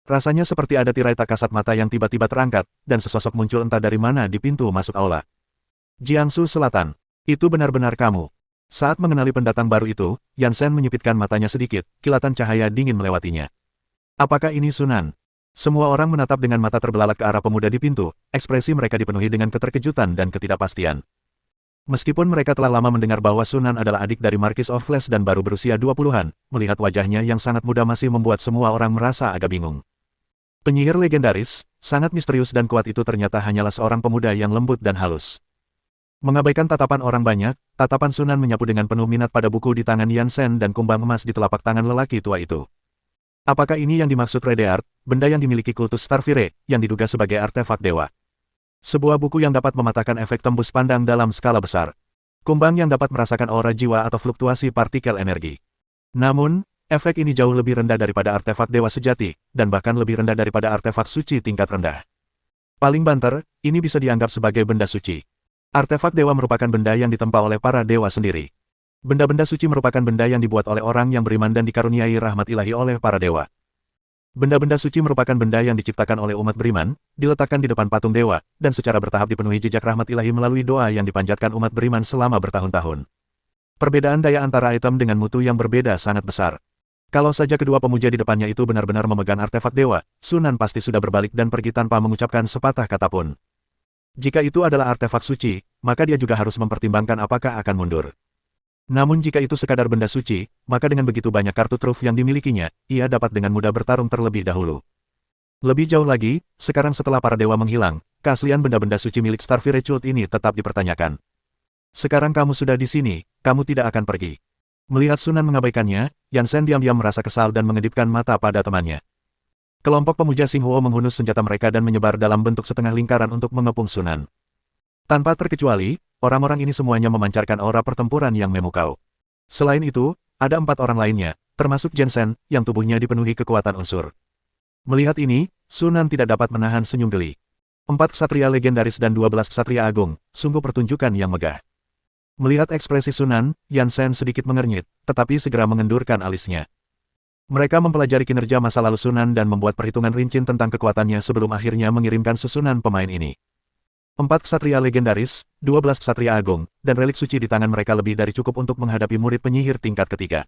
Rasanya seperti ada tirai tak kasat mata yang tiba-tiba terangkat, dan sesosok muncul entah dari mana di pintu masuk aula. Jiangsu Selatan, itu benar-benar kamu. Saat mengenali pendatang baru itu, Yansen menyipitkan matanya sedikit, kilatan cahaya dingin melewatinya. Apakah ini Sunan? Semua orang menatap dengan mata terbelalak ke arah pemuda di pintu, ekspresi mereka dipenuhi dengan keterkejutan dan ketidakpastian. Meskipun mereka telah lama mendengar bahwa Sunan adalah adik dari Marquis of Flesh dan baru berusia 20-an, melihat wajahnya yang sangat muda masih membuat semua orang merasa agak bingung. Penyihir legendaris, sangat misterius dan kuat itu ternyata hanyalah seorang pemuda yang lembut dan halus. Mengabaikan tatapan orang banyak, tatapan Sunan menyapu dengan penuh minat pada buku di tangan Yansen dan kumbang emas di telapak tangan lelaki tua itu. Apakah ini yang dimaksud Redeart, benda yang dimiliki kultus Starfire, yang diduga sebagai artefak dewa? Sebuah buku yang dapat mematahkan efek tembus pandang dalam skala besar. Kumbang yang dapat merasakan aura jiwa atau fluktuasi partikel energi. Namun, efek ini jauh lebih rendah daripada artefak dewa sejati, dan bahkan lebih rendah daripada artefak suci tingkat rendah. Paling banter, ini bisa dianggap sebagai benda suci. Artefak dewa merupakan benda yang ditempa oleh para dewa sendiri. Benda-benda suci merupakan benda yang dibuat oleh orang yang beriman dan dikaruniai rahmat ilahi oleh para dewa. Benda-benda suci merupakan benda yang diciptakan oleh umat beriman, diletakkan di depan patung dewa, dan secara bertahap dipenuhi jejak rahmat ilahi melalui doa yang dipanjatkan umat beriman selama bertahun-tahun. Perbedaan daya antara item dengan mutu yang berbeda sangat besar. Kalau saja kedua pemuja di depannya itu benar-benar memegang artefak dewa, Sunan pasti sudah berbalik dan pergi tanpa mengucapkan sepatah kata pun. Jika itu adalah artefak suci, maka dia juga harus mempertimbangkan apakah akan mundur. Namun jika itu sekadar benda suci, maka dengan begitu banyak kartu truf yang dimilikinya, ia dapat dengan mudah bertarung terlebih dahulu. Lebih jauh lagi, sekarang setelah para dewa menghilang, keaslian benda-benda suci milik Starfire Cult ini tetap dipertanyakan. Sekarang kamu sudah di sini, kamu tidak akan pergi. Melihat Sunan mengabaikannya, Yan Shen diam-diam merasa kesal dan mengedipkan mata pada temannya. Kelompok pemuja Xinghuo menghunus senjata mereka dan menyebar dalam bentuk setengah lingkaran untuk mengepung Sunan. Tanpa terkecuali, orang-orang ini semuanya memancarkan aura pertempuran yang memukau. Selain itu, ada 4 orang lainnya, termasuk Jensen, yang tubuhnya dipenuhi kekuatan unsur. Melihat ini, Sunan tidak dapat menahan senyum geli. 4 ksatria legendaris dan 12 ksatria agung, sungguh pertunjukan yang megah. Melihat ekspresi Sunan, Yan Shen sedikit mengernyit, tetapi segera mengendurkan alisnya. Mereka mempelajari kinerja masa lalu Sunan dan membuat perhitungan rinci tentang kekuatannya sebelum akhirnya mengirimkan susunan pemain ini. 4 ksatria legendaris, 12 ksatria agung, dan relik suci di tangan mereka lebih dari cukup untuk menghadapi murid penyihir tingkat ketiga.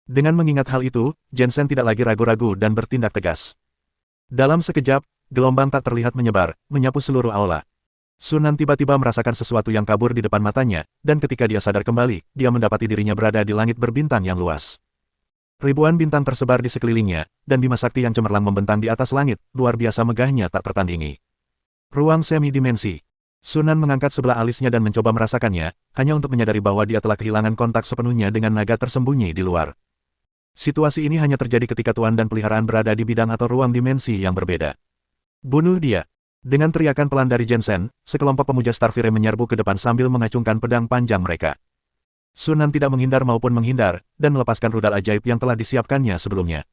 Dengan mengingat hal itu, Jensen tidak lagi ragu-ragu dan bertindak tegas. Dalam sekejap, gelombang tak terlihat menyebar, menyapu seluruh aula. Sunan tiba-tiba merasakan sesuatu yang kabur di depan matanya, dan ketika dia sadar kembali, dia mendapati dirinya berada di langit berbintang yang luas. Ribuan bintang tersebar di sekelilingnya, dan bima sakti yang cemerlang membentang di atas langit, luar biasa megahnya tak tertandingi. Ruang semi-dimensi. Sunan mengangkat sebelah alisnya dan mencoba merasakannya, hanya untuk menyadari bahwa dia telah kehilangan kontak sepenuhnya dengan naga tersembunyi di luar. Situasi ini hanya terjadi ketika tuan dan peliharaan berada di bidang atau ruang dimensi yang berbeda. Bunuh dia! Dengan teriakan pelan dari Jensen, sekelompok pemuja Starfire menyerbu ke depan sambil mengacungkan pedang panjang mereka. Sunan tidak menghindar maupun menghindar, dan melepaskan rudal ajaib yang telah disiapkannya sebelumnya.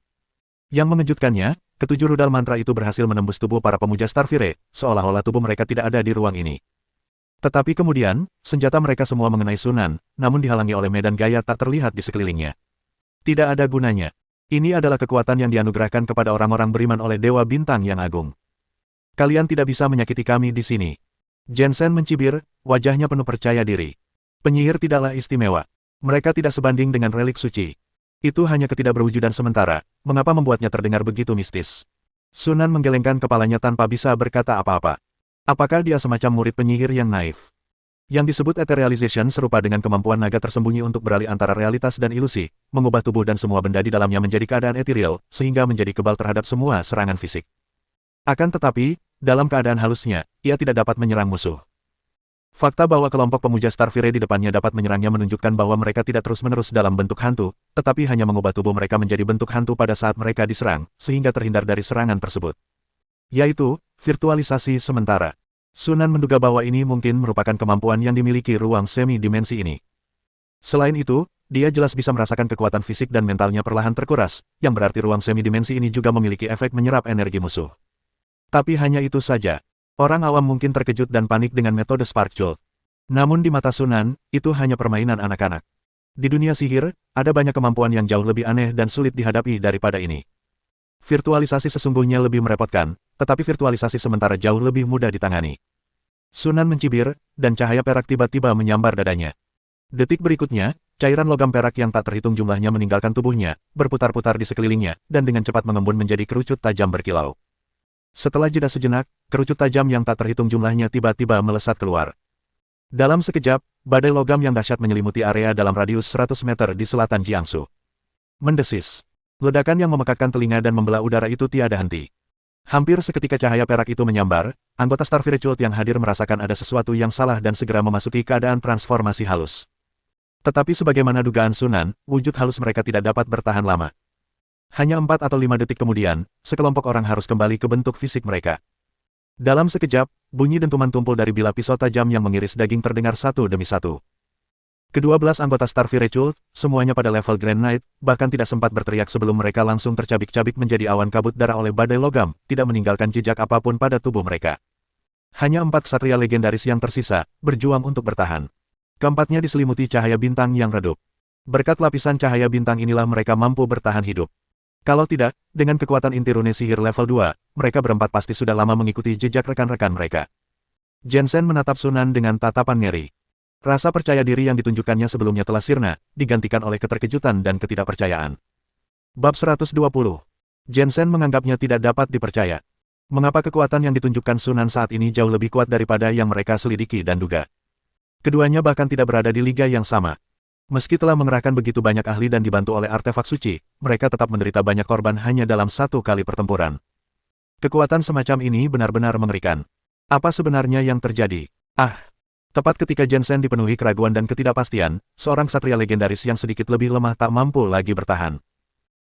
Yang mengejutkannya, ketujuh rudal mantra itu berhasil menembus tubuh para pemuja Starfire, seolah-olah tubuh mereka tidak ada di ruang ini. Tetapi kemudian, senjata mereka semua mengenai Sunan, namun dihalangi oleh medan gaya tak terlihat di sekelilingnya. Tidak ada gunanya. Ini adalah kekuatan yang dianugerahkan kepada orang-orang beriman oleh Dewa Bintang yang agung. Kalian tidak bisa menyakiti kami di sini. Jensen mencibir, wajahnya penuh percaya diri. Penyihir tidaklah istimewa. Mereka tidak sebanding dengan relik suci. Itu hanya ketidakberwujudan sementara, mengapa membuatnya terdengar begitu mistis? Sunan menggelengkan kepalanya tanpa bisa berkata apa-apa. Apakah dia semacam murid penyihir yang naif? Yang disebut etherealization serupa dengan kemampuan naga tersembunyi untuk beralih antara realitas dan ilusi, mengubah tubuh dan semua benda di dalamnya menjadi keadaan ethereal, sehingga menjadi kebal terhadap semua serangan fisik. Akan tetapi, dalam keadaan halusnya, ia tidak dapat menyerang musuh. Fakta bahwa kelompok pemuja Starfire di depannya dapat menyerangnya menunjukkan bahwa mereka tidak terus-menerus dalam bentuk hantu, tetapi hanya mengubah tubuh mereka menjadi bentuk hantu pada saat mereka diserang, sehingga terhindar dari serangan tersebut. Yaitu, virtualisasi sementara. Sunan menduga bahwa ini mungkin merupakan kemampuan yang dimiliki ruang semi-dimensi ini. Selain itu, dia jelas bisa merasakan kekuatan fisik dan mentalnya perlahan terkuras, yang berarti ruang semi-dimensi ini juga memiliki efek menyerap energi musuh. Tapi hanya itu saja. Orang awam mungkin terkejut dan panik dengan metode Spark Jolt. Namun di mata Sunan, itu hanya permainan anak-anak. Di dunia sihir, ada banyak kemampuan yang jauh lebih aneh dan sulit dihadapi daripada ini. Virtualisasi sesungguhnya lebih merepotkan, tetapi virtualisasi sementara jauh lebih mudah ditangani. Sunan mencibir, dan cahaya perak tiba-tiba menyambar dadanya. Detik berikutnya, cairan logam perak yang tak terhitung jumlahnya meninggalkan tubuhnya, berputar-putar di sekelilingnya, dan dengan cepat mengembun menjadi kerucut tajam berkilau. Setelah jeda sejenak, kerucut tajam yang tak terhitung jumlahnya tiba-tiba melesat keluar. Dalam sekejap, badai logam yang dahsyat menyelimuti area dalam radius 100 meter di selatan Jiangsu. Mendesis. Ledakan yang memekakkan telinga dan membelah udara itu tiada henti. Hampir seketika cahaya perak itu menyambar, anggota Starfire Cult yang hadir merasakan ada sesuatu yang salah dan segera memasuki keadaan transformasi halus. Tetapi sebagaimana dugaan Sunan, wujud halus mereka tidak dapat bertahan lama. Hanya 4 atau 5 detik kemudian, sekelompok orang harus kembali ke bentuk fisik mereka. Dalam sekejap, bunyi dentuman tumpul dari bilah pisau tajam yang mengiris daging terdengar satu demi satu. Ke-12 anggota Starfire Cult, semuanya pada level Grand Knight, bahkan tidak sempat berteriak sebelum mereka langsung tercabik-cabik menjadi awan kabut darah oleh badai logam, tidak meninggalkan jejak apapun pada tubuh mereka. Hanya 4 ksatria legendaris yang tersisa, berjuang untuk bertahan. Keempatnya diselimuti cahaya bintang yang redup. Berkat lapisan cahaya bintang inilah mereka mampu bertahan hidup. Kalau tidak, dengan kekuatan inti rune sihir level 2, mereka berempat pasti sudah lama mengikuti jejak rekan-rekan mereka. Jensen menatap Sunan dengan tatapan ngeri. Rasa percaya diri yang ditunjukkannya sebelumnya telah sirna, digantikan oleh keterkejutan dan ketidakpercayaan. Bab 120. Jensen menganggapnya tidak dapat dipercaya. Mengapa kekuatan yang ditunjukkan Sunan saat ini jauh lebih kuat daripada yang mereka selidiki dan duga? Keduanya bahkan tidak berada di liga yang sama. Meski telah mengerahkan begitu banyak ahli dan dibantu oleh artefak suci, mereka tetap menderita banyak korban hanya dalam satu kali pertempuran. Kekuatan semacam ini benar-benar mengerikan. Apa sebenarnya yang terjadi? Tepat ketika Jensen dipenuhi keraguan dan ketidakpastian, seorang ksatria legendaris yang sedikit lebih lemah tak mampu lagi bertahan.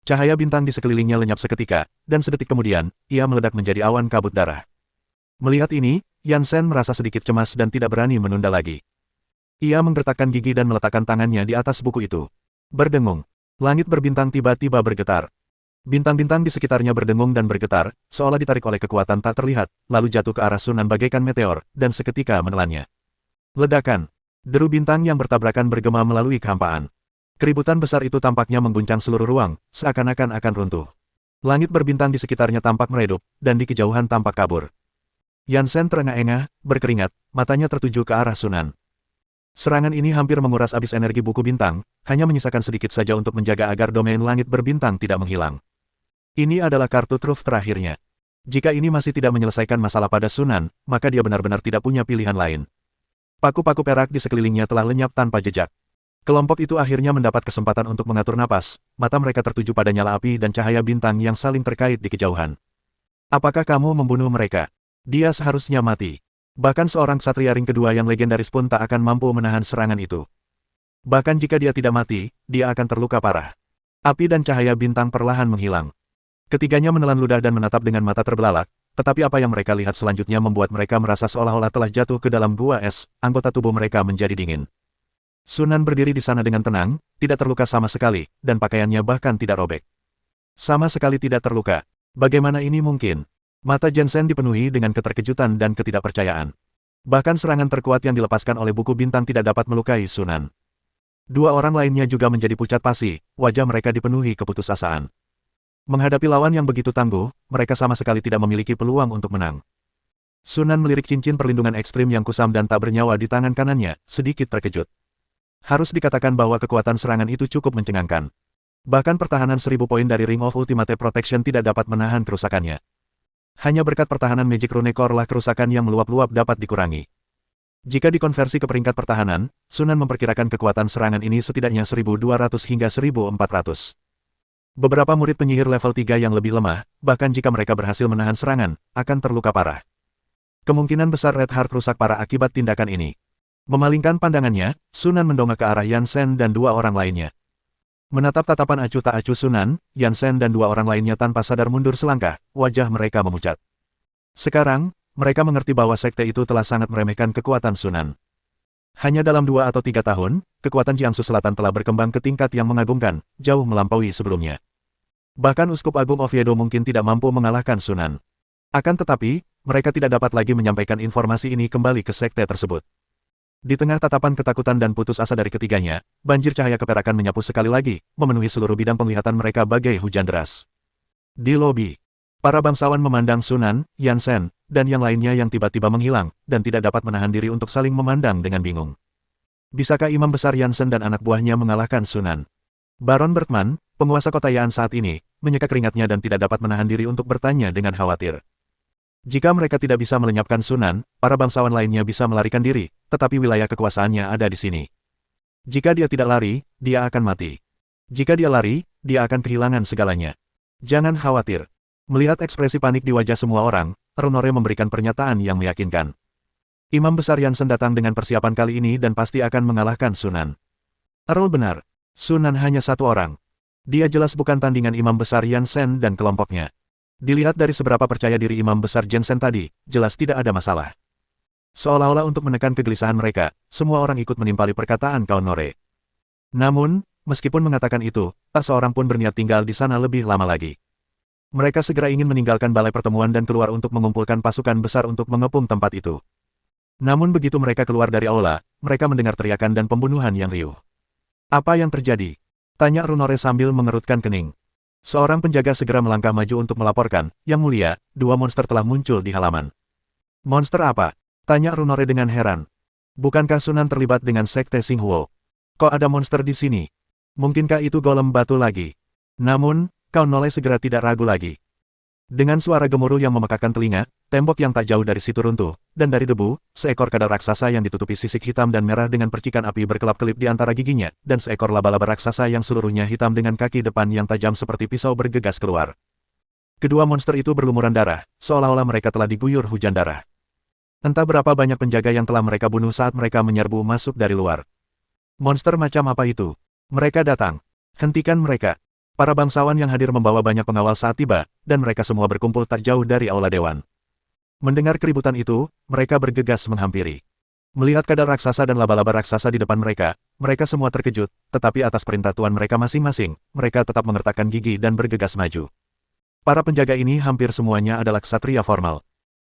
Cahaya bintang di sekelilingnya lenyap seketika, dan sedetik kemudian, ia meledak menjadi awan kabut darah. Melihat ini, Jensen merasa sedikit cemas dan tidak berani menunda lagi. Ia menggertakkan gigi dan meletakkan tangannya di atas buku itu. Berdengung. Langit berbintang tiba-tiba bergetar. Bintang-bintang di sekitarnya berdengung dan bergetar, seolah ditarik oleh kekuatan tak terlihat, lalu jatuh ke arah Sunan bagaikan meteor, dan seketika menelannya. Ledakan. Deru bintang yang bertabrakan bergema melalui kehampaan. Keributan besar itu tampaknya mengguncang seluruh ruang, seakan-akan akan runtuh. Langit berbintang di sekitarnya tampak meredup, dan di kejauhan tampak kabur. Jensen terengah-engah, berkeringat, matanya tertuju ke arah Sunan. Serangan ini hampir menguras habis energi buku bintang, hanya menyisakan sedikit saja untuk menjaga agar domain langit berbintang tidak menghilang. Ini adalah kartu truf terakhirnya. Jika ini masih tidak menyelesaikan masalah pada Sunan, maka dia benar-benar tidak punya pilihan lain. Paku-paku perak di sekelilingnya telah lenyap tanpa jejak. Kelompok itu akhirnya mendapat kesempatan untuk mengatur napas, mata mereka tertuju pada nyala api dan cahaya bintang yang saling terkait di kejauhan. Apakah kamu membunuh mereka? Dia seharusnya mati. Bahkan seorang ksatria ring kedua yang legendaris pun tak akan mampu menahan serangan itu. Bahkan jika dia tidak mati, dia akan terluka parah. Api dan cahaya bintang perlahan menghilang. Ketiganya menelan ludah dan menatap dengan mata terbelalak, tetapi apa yang mereka lihat selanjutnya membuat mereka merasa seolah-olah telah jatuh ke dalam gua es, anggota tubuh mereka menjadi dingin. Sunan berdiri di sana dengan tenang, tidak terluka sama sekali, dan pakaiannya bahkan tidak robek. Sama sekali tidak terluka. Bagaimana ini mungkin? Mata Jensen dipenuhi dengan keterkejutan dan ketidakpercayaan. Bahkan serangan terkuat yang dilepaskan oleh buku bintang tidak dapat melukai Sunan. Dua orang lainnya juga menjadi pucat pasi, wajah mereka dipenuhi keputusasaan. Menghadapi lawan yang begitu tangguh, mereka sama sekali tidak memiliki peluang untuk menang. Sunan melirik cincin perlindungan ekstrim yang kusam dan tak bernyawa di tangan kanannya, sedikit terkejut. Harus dikatakan bahwa kekuatan serangan itu cukup mencengangkan. Bahkan pertahanan 1000 poin dari Ring of Ultimate Protection tidak dapat menahan kerusakannya. Hanya berkat pertahanan Magic Rune Core lah kerusakan yang meluap-luap dapat dikurangi. Jika dikonversi ke peringkat pertahanan, Sunan memperkirakan kekuatan serangan ini setidaknya 1200 hingga 1400. Beberapa murid penyihir level 3 yang lebih lemah, bahkan jika mereka berhasil menahan serangan, akan terluka parah. Kemungkinan besar Red Heart rusak parah akibat tindakan ini. Memalingkan pandangannya, Sunan mendongak ke arah Jensen dan dua orang lainnya. Menatap tatapan acuh tak acuh Sunan, Jensen dan dua orang lainnya tanpa sadar mundur selangkah, wajah mereka memucat. Sekarang, mereka mengerti bahwa sekte itu telah sangat meremehkan kekuatan Sunan. Hanya dalam 2 atau 3 tahun, kekuatan Jiangsu Selatan telah berkembang ke tingkat yang mengagumkan, jauh melampaui sebelumnya. Bahkan Uskup Agung Oviedo mungkin tidak mampu mengalahkan Sunan. Akan tetapi, mereka tidak dapat lagi menyampaikan informasi ini kembali ke sekte tersebut. Di tengah tatapan ketakutan dan putus asa dari ketiganya, banjir cahaya keperakan menyapu sekali lagi, memenuhi seluruh bidang penglihatan mereka bagai hujan deras. Di lobi, para bangsawan memandang Sunan, Jensen, dan yang lainnya yang tiba-tiba menghilang, dan tidak dapat menahan diri untuk saling memandang dengan bingung. Bisakah Imam Besar Jensen dan anak buahnya mengalahkan Sunan? Baron Bertman, penguasa kota Yaan saat ini, menyeka keringatnya dan tidak dapat menahan diri untuk bertanya dengan khawatir. Jika mereka tidak bisa melenyapkan Sunan, para bangsawan lainnya bisa melarikan diri, tetapi wilayah kekuasaannya ada di sini. Jika dia tidak lari, dia akan mati. Jika dia lari, dia akan kehilangan segalanya. Jangan khawatir. Melihat ekspresi panik di wajah semua orang, Runore memberikan pernyataan yang meyakinkan. Imam Besar Jensen datang dengan persiapan kali ini dan pasti akan mengalahkan Sunan. Earl benar. Sunan hanya satu orang. Dia jelas bukan tandingan Imam Besar Jensen dan kelompoknya. Dilihat dari seberapa percaya diri Imam Besar Jensen tadi, jelas tidak ada masalah. Seolah-olah untuk menekan kegelisahan mereka, semua orang ikut menimpali perkataan Runore. Namun, meskipun mengatakan itu, tak seorang pun berniat tinggal di sana lebih lama lagi. Mereka segera ingin meninggalkan balai pertemuan dan keluar untuk mengumpulkan pasukan besar untuk mengepung tempat itu. Namun begitu mereka keluar dari aula, mereka mendengar teriakan dan pembunuhan yang riuh. Apa yang terjadi? Tanya Runore sambil mengerutkan kening. Seorang penjaga segera melangkah maju untuk melaporkan, Yang Mulia, dua monster telah muncul di halaman. Monster apa? Tanya Runore dengan heran. Bukankah Sunan terlibat dengan Sekte Xinghuo? Kok ada monster di sini? Mungkinkah itu golem batu lagi? Namun, Cao Nole segera tidak ragu lagi. Dengan suara gemuruh yang memekakan telinga, tembok yang tak jauh dari situ runtuh, dan dari debu, seekor kadal raksasa yang ditutupi sisik hitam dan merah dengan percikan api berkelap-kelip di antara giginya, dan seekor laba-laba raksasa yang seluruhnya hitam dengan kaki depan yang tajam seperti pisau bergegas keluar. Kedua monster itu berlumuran darah, seolah-olah mereka telah diguyur hujan darah. Entah berapa banyak penjaga yang telah mereka bunuh saat mereka menyerbu masuk dari luar. Monster macam apa itu? Mereka datang. Hentikan mereka. Para bangsawan yang hadir membawa banyak pengawal saat tiba, dan mereka semua berkumpul tak jauh dari aula dewan. Mendengar keributan itu, mereka bergegas menghampiri. Melihat kadal raksasa dan laba-laba raksasa di depan mereka, mereka semua terkejut, tetapi atas perintah tuan mereka masing-masing, mereka tetap mengertakkan gigi dan bergegas maju. Para penjaga ini hampir semuanya adalah ksatria formal.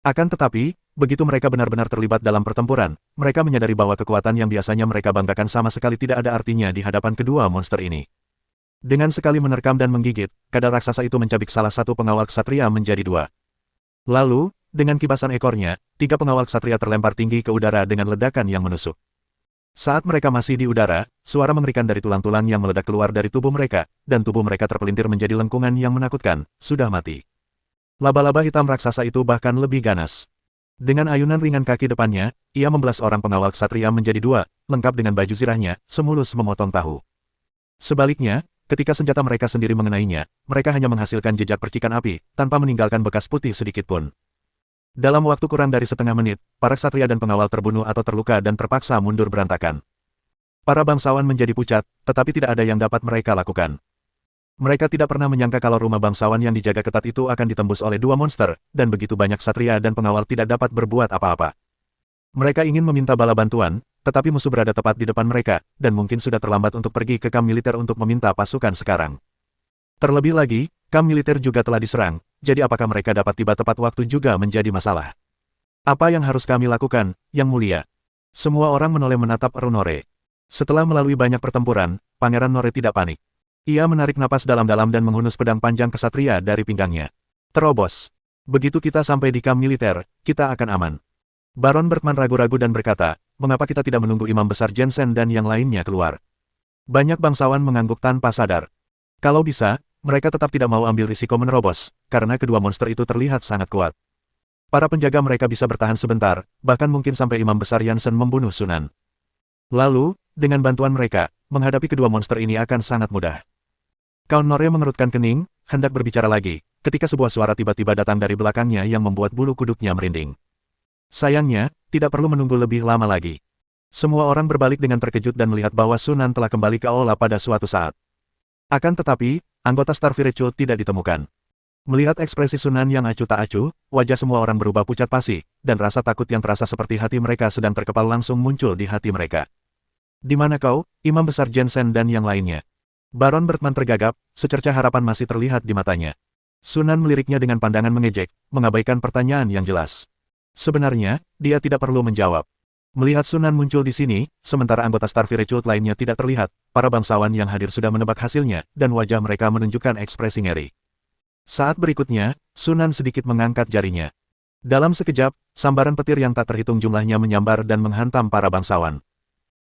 Akan tetapi, begitu mereka benar-benar terlibat dalam pertempuran, mereka menyadari bahwa kekuatan yang biasanya mereka banggakan sama sekali tidak ada artinya di hadapan kedua monster ini. Dengan sekali menerkam dan menggigit, kadal raksasa itu mencabik salah satu pengawal ksatria menjadi dua. Lalu, dengan kibasan ekornya, tiga pengawal ksatria terlempar tinggi ke udara dengan ledakan yang menusuk. Saat mereka masih di udara, suara mengerikan dari tulang-tulang yang meledak keluar dari tubuh mereka, dan tubuh mereka terpelintir menjadi lengkungan yang menakutkan, sudah mati. Laba-laba hitam raksasa itu bahkan lebih ganas. Dengan ayunan ringan kaki depannya, ia membelas orang pengawal ksatria menjadi dua, lengkap dengan baju zirahnya, semulus memotong tahu. Sebaliknya, ketika senjata mereka sendiri mengenainya, mereka hanya menghasilkan jejak percikan api, tanpa meninggalkan bekas putih sedikit pun. Dalam waktu kurang dari setengah menit, para ksatria dan pengawal terbunuh atau terluka dan terpaksa mundur berantakan. Para bangsawan menjadi pucat, tetapi tidak ada yang dapat mereka lakukan. Mereka tidak pernah menyangka kalau rumah bangsawan yang dijaga ketat itu akan ditembus oleh dua monster, dan begitu banyak ksatria dan pengawal tidak dapat berbuat apa-apa. Mereka ingin meminta bala bantuan, tetapi musuh berada tepat di depan mereka, dan mungkin sudah terlambat untuk pergi ke kamp militer untuk meminta pasukan sekarang. Terlebih lagi, kamp militer juga telah diserang, jadi apakah mereka dapat tiba tepat waktu juga menjadi masalah. Apa yang harus kami lakukan, Yang Mulia? Semua orang menoleh menatap Runore. Setelah melalui banyak pertempuran, Pangeran Nore tidak panik. Ia menarik napas dalam-dalam dan menghunus pedang panjang ksatria dari pinggangnya. Terobos. Begitu kita sampai di kamp militer, kita akan aman. Baron Bertman ragu-ragu dan berkata, mengapa kita tidak menunggu Imam Besar Jensen dan yang lainnya keluar? Banyak bangsawan mengangguk tanpa sadar. Kalau bisa, mereka tetap tidak mau ambil risiko menerobos, karena kedua monster itu terlihat sangat kuat. Para penjaga mereka bisa bertahan sebentar, bahkan mungkin sampai Imam Besar Jansen membunuh Sunan. Lalu, dengan bantuan mereka, menghadapi kedua monster ini akan sangat mudah. Cao Nore mengerutkan kening, hendak berbicara lagi, ketika sebuah suara tiba-tiba datang dari belakangnya yang membuat bulu kuduknya merinding. Sayangnya, tidak perlu menunggu lebih lama lagi. Semua orang berbalik dengan terkejut dan melihat bahwa Sunan telah kembali ke aula pada suatu saat. Akan tetapi, anggota Starfirecho tidak ditemukan. Melihat ekspresi Sunan yang acuh tak acuh, wajah semua orang berubah pucat pasi, dan rasa takut yang terasa seperti hati mereka sedang terkepal langsung muncul di hati mereka. Di mana kau, Imam Besar Jensen dan yang lainnya? Baron Bertman tergagap, secercah harapan masih terlihat di matanya. Sunan meliriknya dengan pandangan mengejek, mengabaikan pertanyaan yang jelas. Sebenarnya, dia tidak perlu menjawab. Melihat Sunan muncul di sini, sementara anggota Starfirecho lainnya tidak terlihat, para bangsawan yang hadir sudah menebak hasilnya, dan wajah mereka menunjukkan ekspresi ngeri. Saat berikutnya, Sunan sedikit mengangkat jarinya. Dalam sekejap, sambaran petir yang tak terhitung jumlahnya menyambar dan menghantam para bangsawan.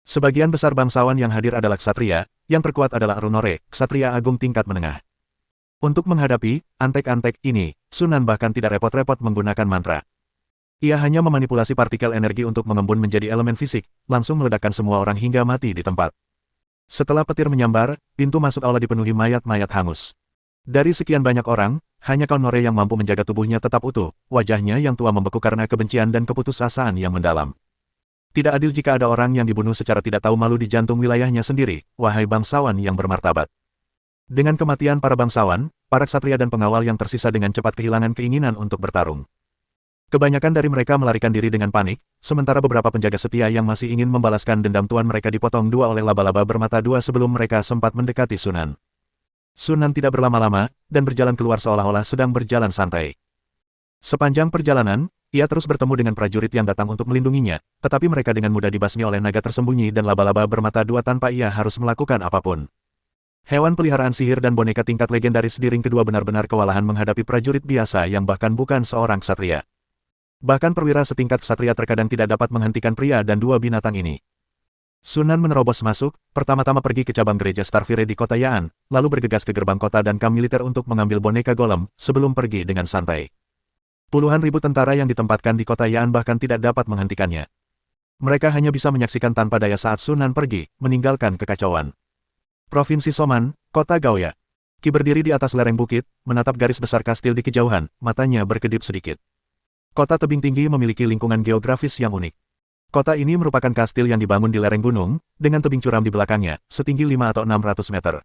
Sebagian besar bangsawan yang hadir adalah ksatria, yang terkuat adalah Runore, ksatria agung tingkat menengah. Untuk menghadapi antek-antek ini, Sunan bahkan tidak repot-repot menggunakan mantra. Ia hanya memanipulasi partikel energi untuk mengembun menjadi elemen fisik, langsung meledakkan semua orang hingga mati di tempat. Setelah petir menyambar, pintu masuk aula dipenuhi mayat-mayat hangus. Dari sekian banyak orang, hanya Cao Nore yang mampu menjaga tubuhnya tetap utuh, wajahnya yang tua membeku karena kebencian dan keputusasaan yang mendalam. Tidak adil jika ada orang yang dibunuh secara tidak tahu malu di jantung wilayahnya sendiri, wahai bangsawan yang bermartabat. Dengan kematian para bangsawan, para ksatria dan pengawal yang tersisa dengan cepat kehilangan keinginan untuk bertarung. Kebanyakan dari mereka melarikan diri dengan panik, sementara beberapa penjaga setia yang masih ingin membalaskan dendam tuan mereka dipotong dua oleh laba-laba bermata dua sebelum mereka sempat mendekati Sunan. Sunan tidak berlama-lama, dan berjalan keluar seolah-olah sedang berjalan santai. Sepanjang perjalanan, ia terus bertemu dengan prajurit yang datang untuk melindunginya, tetapi mereka dengan mudah dibasmi oleh naga tersembunyi dan laba-laba bermata dua tanpa ia harus melakukan apapun. Hewan peliharaan sihir dan boneka tingkat legendaris di ring kedua benar-benar kewalahan menghadapi prajurit biasa yang bahkan bukan seorang ksatria. Bahkan perwira setingkat ksatria terkadang tidak dapat menghentikan pria dan dua binatang ini. Sunan menerobos masuk, pertama-tama pergi ke cabang gereja Starfire di kota Yaan, lalu bergegas ke gerbang kota dan kamp militer untuk mengambil boneka golem, sebelum pergi dengan santai. Puluhan ribu tentara yang ditempatkan di kota Yaan bahkan tidak dapat menghentikannya. Mereka hanya bisa menyaksikan tanpa daya saat Sunan pergi, meninggalkan kekacauan. Provinsi Soman, Kota Gaoya. Qi berdiri di atas lereng bukit, menatap garis besar kastil di kejauhan, matanya berkedip sedikit. Kota tebing tinggi memiliki lingkungan geografis yang unik. Kota ini merupakan kastil yang dibangun di lereng gunung, dengan tebing curam di belakangnya, setinggi 5 atau 600 meter.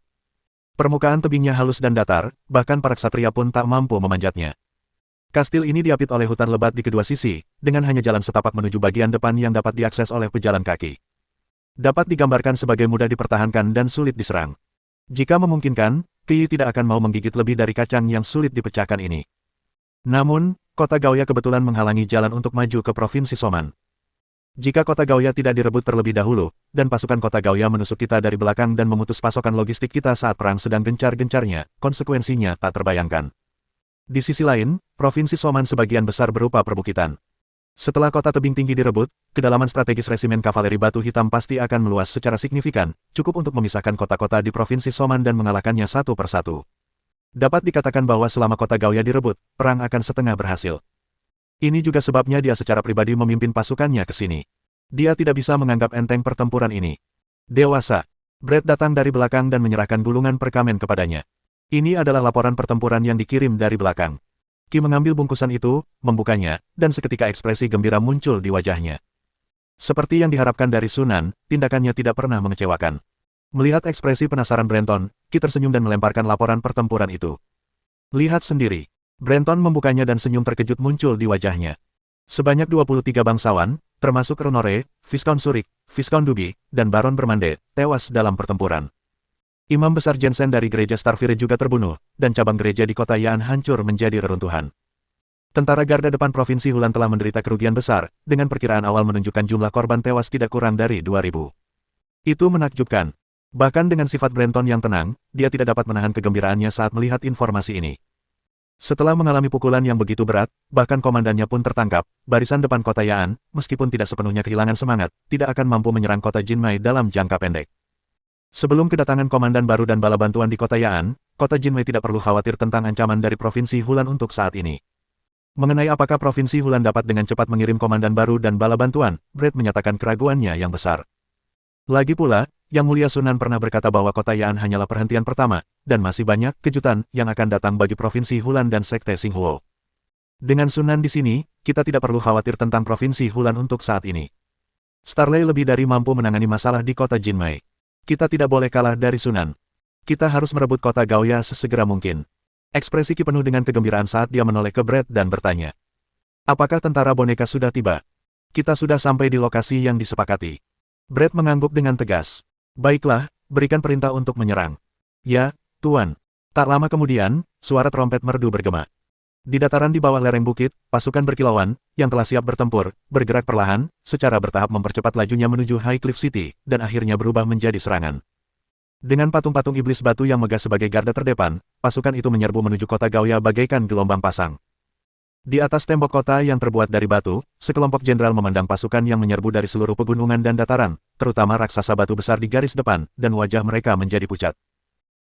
Permukaan tebingnya halus dan datar, bahkan para ksatria pun tak mampu memanjatnya. Kastil ini diapit oleh hutan lebat di kedua sisi, dengan hanya jalan setapak menuju bagian depan yang dapat diakses oleh pejalan kaki. Dapat digambarkan sebagai mudah dipertahankan dan sulit diserang. Jika memungkinkan, Qi tidak akan mau menggigit lebih dari kacang yang sulit dipecahkan ini. Namun, kota Gaoya kebetulan menghalangi jalan untuk maju ke Provinsi Soman. Jika kota Gaoya tidak direbut terlebih dahulu, dan pasukan kota Gaoya menusuk kita dari belakang dan memutus pasokan logistik kita saat perang sedang gencar-gencarnya, konsekuensinya tak terbayangkan. Di sisi lain, Provinsi Soman sebagian besar berupa perbukitan. Setelah kota tebing tinggi direbut, kedalaman strategis resimen kavaleri batu hitam pasti akan meluas secara signifikan, cukup untuk memisahkan kota-kota di Provinsi Soman dan mengalahkannya satu persatu. Dapat dikatakan bahwa selama kota Gaoya direbut, perang akan setengah berhasil. Ini juga sebabnya dia secara pribadi memimpin pasukannya ke sini. Dia tidak bisa menganggap enteng pertempuran ini. Dewasa. Brett datang dari belakang dan menyerahkan gulungan perkamen kepadanya. Ini adalah laporan pertempuran yang dikirim dari belakang. Qi mengambil bungkusan itu, membukanya, dan seketika ekspresi gembira muncul di wajahnya. Seperti yang diharapkan dari Sunan, tindakannya tidak pernah mengecewakan. Melihat ekspresi penasaran Brenton, Qi tersenyum dan melemparkan laporan pertempuran itu. Lihat sendiri. Brenton membukanya dan senyum terkejut muncul di wajahnya. Sebanyak 23 bangsawan, termasuk Renore, Viscount Surik, Viscount Duby, dan Baron Bermande, tewas dalam pertempuran. Imam besar Jensen dari gereja Starfire juga terbunuh, dan cabang gereja di kota Yaan hancur menjadi reruntuhan. Tentara garda depan Provinsi Hulan telah menderita kerugian besar, dengan perkiraan awal menunjukkan jumlah korban tewas tidak kurang dari 2.000. Itu menakjubkan. Bahkan dengan sifat Brenton yang tenang, dia tidak dapat menahan kegembiraannya saat melihat informasi ini. Setelah mengalami pukulan yang begitu berat, bahkan komandannya pun tertangkap, barisan depan kota Yaan, meskipun tidak sepenuhnya kehilangan semangat, tidak akan mampu menyerang kota Jinmai dalam jangka pendek. Sebelum kedatangan komandan baru dan bala bantuan di kota Yaan, kota Jinmai tidak perlu khawatir tentang ancaman dari Provinsi Hulan untuk saat ini. Mengenai apakah Provinsi Hulan dapat dengan cepat mengirim komandan baru dan bala bantuan, Brett menyatakan keraguannya yang besar. Lagi pula, Yang Mulia Sunan pernah berkata bahwa kota Yaan hanyalah perhentian pertama, dan masih banyak kejutan yang akan datang bagi Provinsi Hulan dan Sekte Xinghuo. Dengan Sunan di sini, kita tidak perlu khawatir tentang Provinsi Hulan untuk saat ini. Starley lebih dari mampu menangani masalah di kota Jinmai. Kita tidak boleh kalah dari Sunan. Kita harus merebut kota Gaoya sesegera mungkin. Ekspresi Qi penuh dengan kegembiraan saat dia menoleh ke Brett dan bertanya. Apakah tentara boneka sudah tiba? Kita sudah sampai di lokasi yang disepakati. Brett mengangguk dengan tegas. Baiklah, berikan perintah untuk menyerang. Ya, Tuan. Tak lama kemudian, suara trompet merdu bergema. Di dataran di bawah lereng bukit, pasukan berkilauan, yang telah siap bertempur, bergerak perlahan, secara bertahap mempercepat lajunya menuju High Cliff City, dan akhirnya berubah menjadi serangan. Dengan patung-patung iblis batu yang megah sebagai garda terdepan, pasukan itu menyerbu menuju kota Gaoya bagaikan gelombang pasang. Di atas tembok kota yang terbuat dari batu, sekelompok jenderal memandang pasukan yang menyerbu dari seluruh pegunungan dan dataran, terutama raksasa batu besar di garis depan, dan wajah mereka menjadi pucat.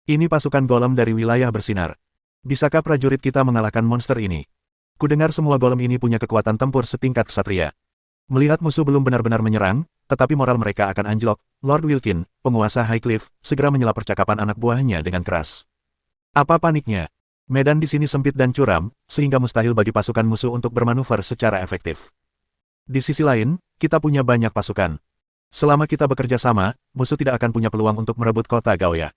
Ini pasukan golem dari wilayah bersinar. Bisakah prajurit kita mengalahkan monster ini? Kudengar semua golem ini punya kekuatan tempur setingkat ksatria. Melihat musuh belum benar-benar menyerang, tetapi moral mereka akan anjlok, Lord Wilkin, penguasa High Cliff, segera menyela percakapan anak buahnya dengan keras. Apa paniknya? Medan di sini sempit dan curam, sehingga mustahil bagi pasukan musuh untuk bermanuver secara efektif. Di sisi lain, kita punya banyak pasukan. Selama kita bekerja sama, musuh tidak akan punya peluang untuk merebut kota Gaoya.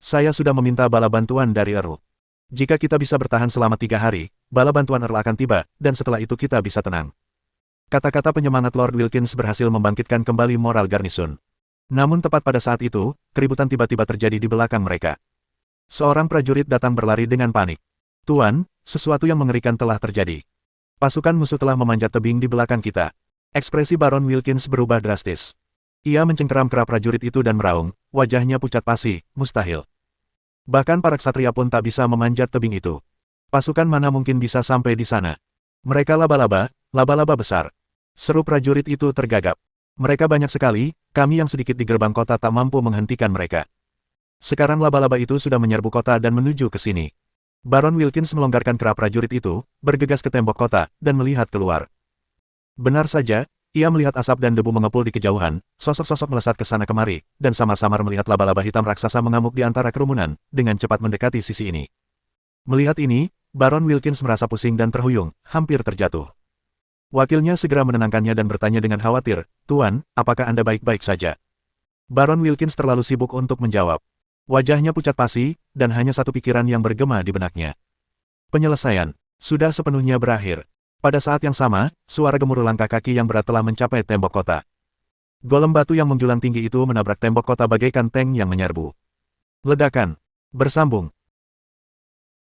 Saya sudah meminta bala bantuan dari Earl. Jika kita bisa bertahan selama 3 hari, bala bantuan Earl akan tiba, dan setelah itu kita bisa tenang. Kata-kata penyemangat Lord Wilkins berhasil membangkitkan kembali moral garnison. Namun tepat pada saat itu, keributan tiba-tiba terjadi di belakang mereka. Seorang prajurit datang berlari dengan panik. Tuan, sesuatu yang mengerikan telah terjadi. Pasukan musuh telah memanjat tebing di belakang kita. Ekspresi Baron Wilkins berubah drastis. Ia mencengkeram kera prajurit itu dan meraung, wajahnya pucat pasi, mustahil. Bahkan para ksatria pun tak bisa memanjat tebing itu. Pasukan mana mungkin bisa sampai di sana? Mereka laba-laba besar. Seru prajurit itu tergagap. Mereka banyak sekali, kami yang sedikit di gerbang kota tak mampu menghentikan mereka. Sekarang laba-laba itu sudah menyerbu kota dan menuju ke sini. Baron Wilkins melonggarkan kera prajurit itu, bergegas ke tembok kota, dan melihat keluar. Benar saja, ia melihat asap dan debu mengepul di kejauhan, sosok-sosok melesat ke sana kemari, dan samar-samar melihat laba-laba hitam raksasa mengamuk di antara kerumunan, dengan cepat mendekati sisi ini. Melihat ini, Baron Wilkins merasa pusing dan terhuyung, hampir terjatuh. Wakilnya segera menenangkannya dan bertanya dengan khawatir, "Tuan, apakah Anda baik-baik saja?" Baron Wilkins terlalu sibuk untuk menjawab. Wajahnya pucat pasi, dan hanya satu pikiran yang bergema di benaknya. Penyelesaian sudah sepenuhnya berakhir. Pada saat yang sama, suara gemuruh langkah kaki yang berat telah mencapai tembok kota. Golem batu yang menjulang tinggi itu menabrak tembok kota bagaikan tank yang menyerbu. Ledakan bersambung.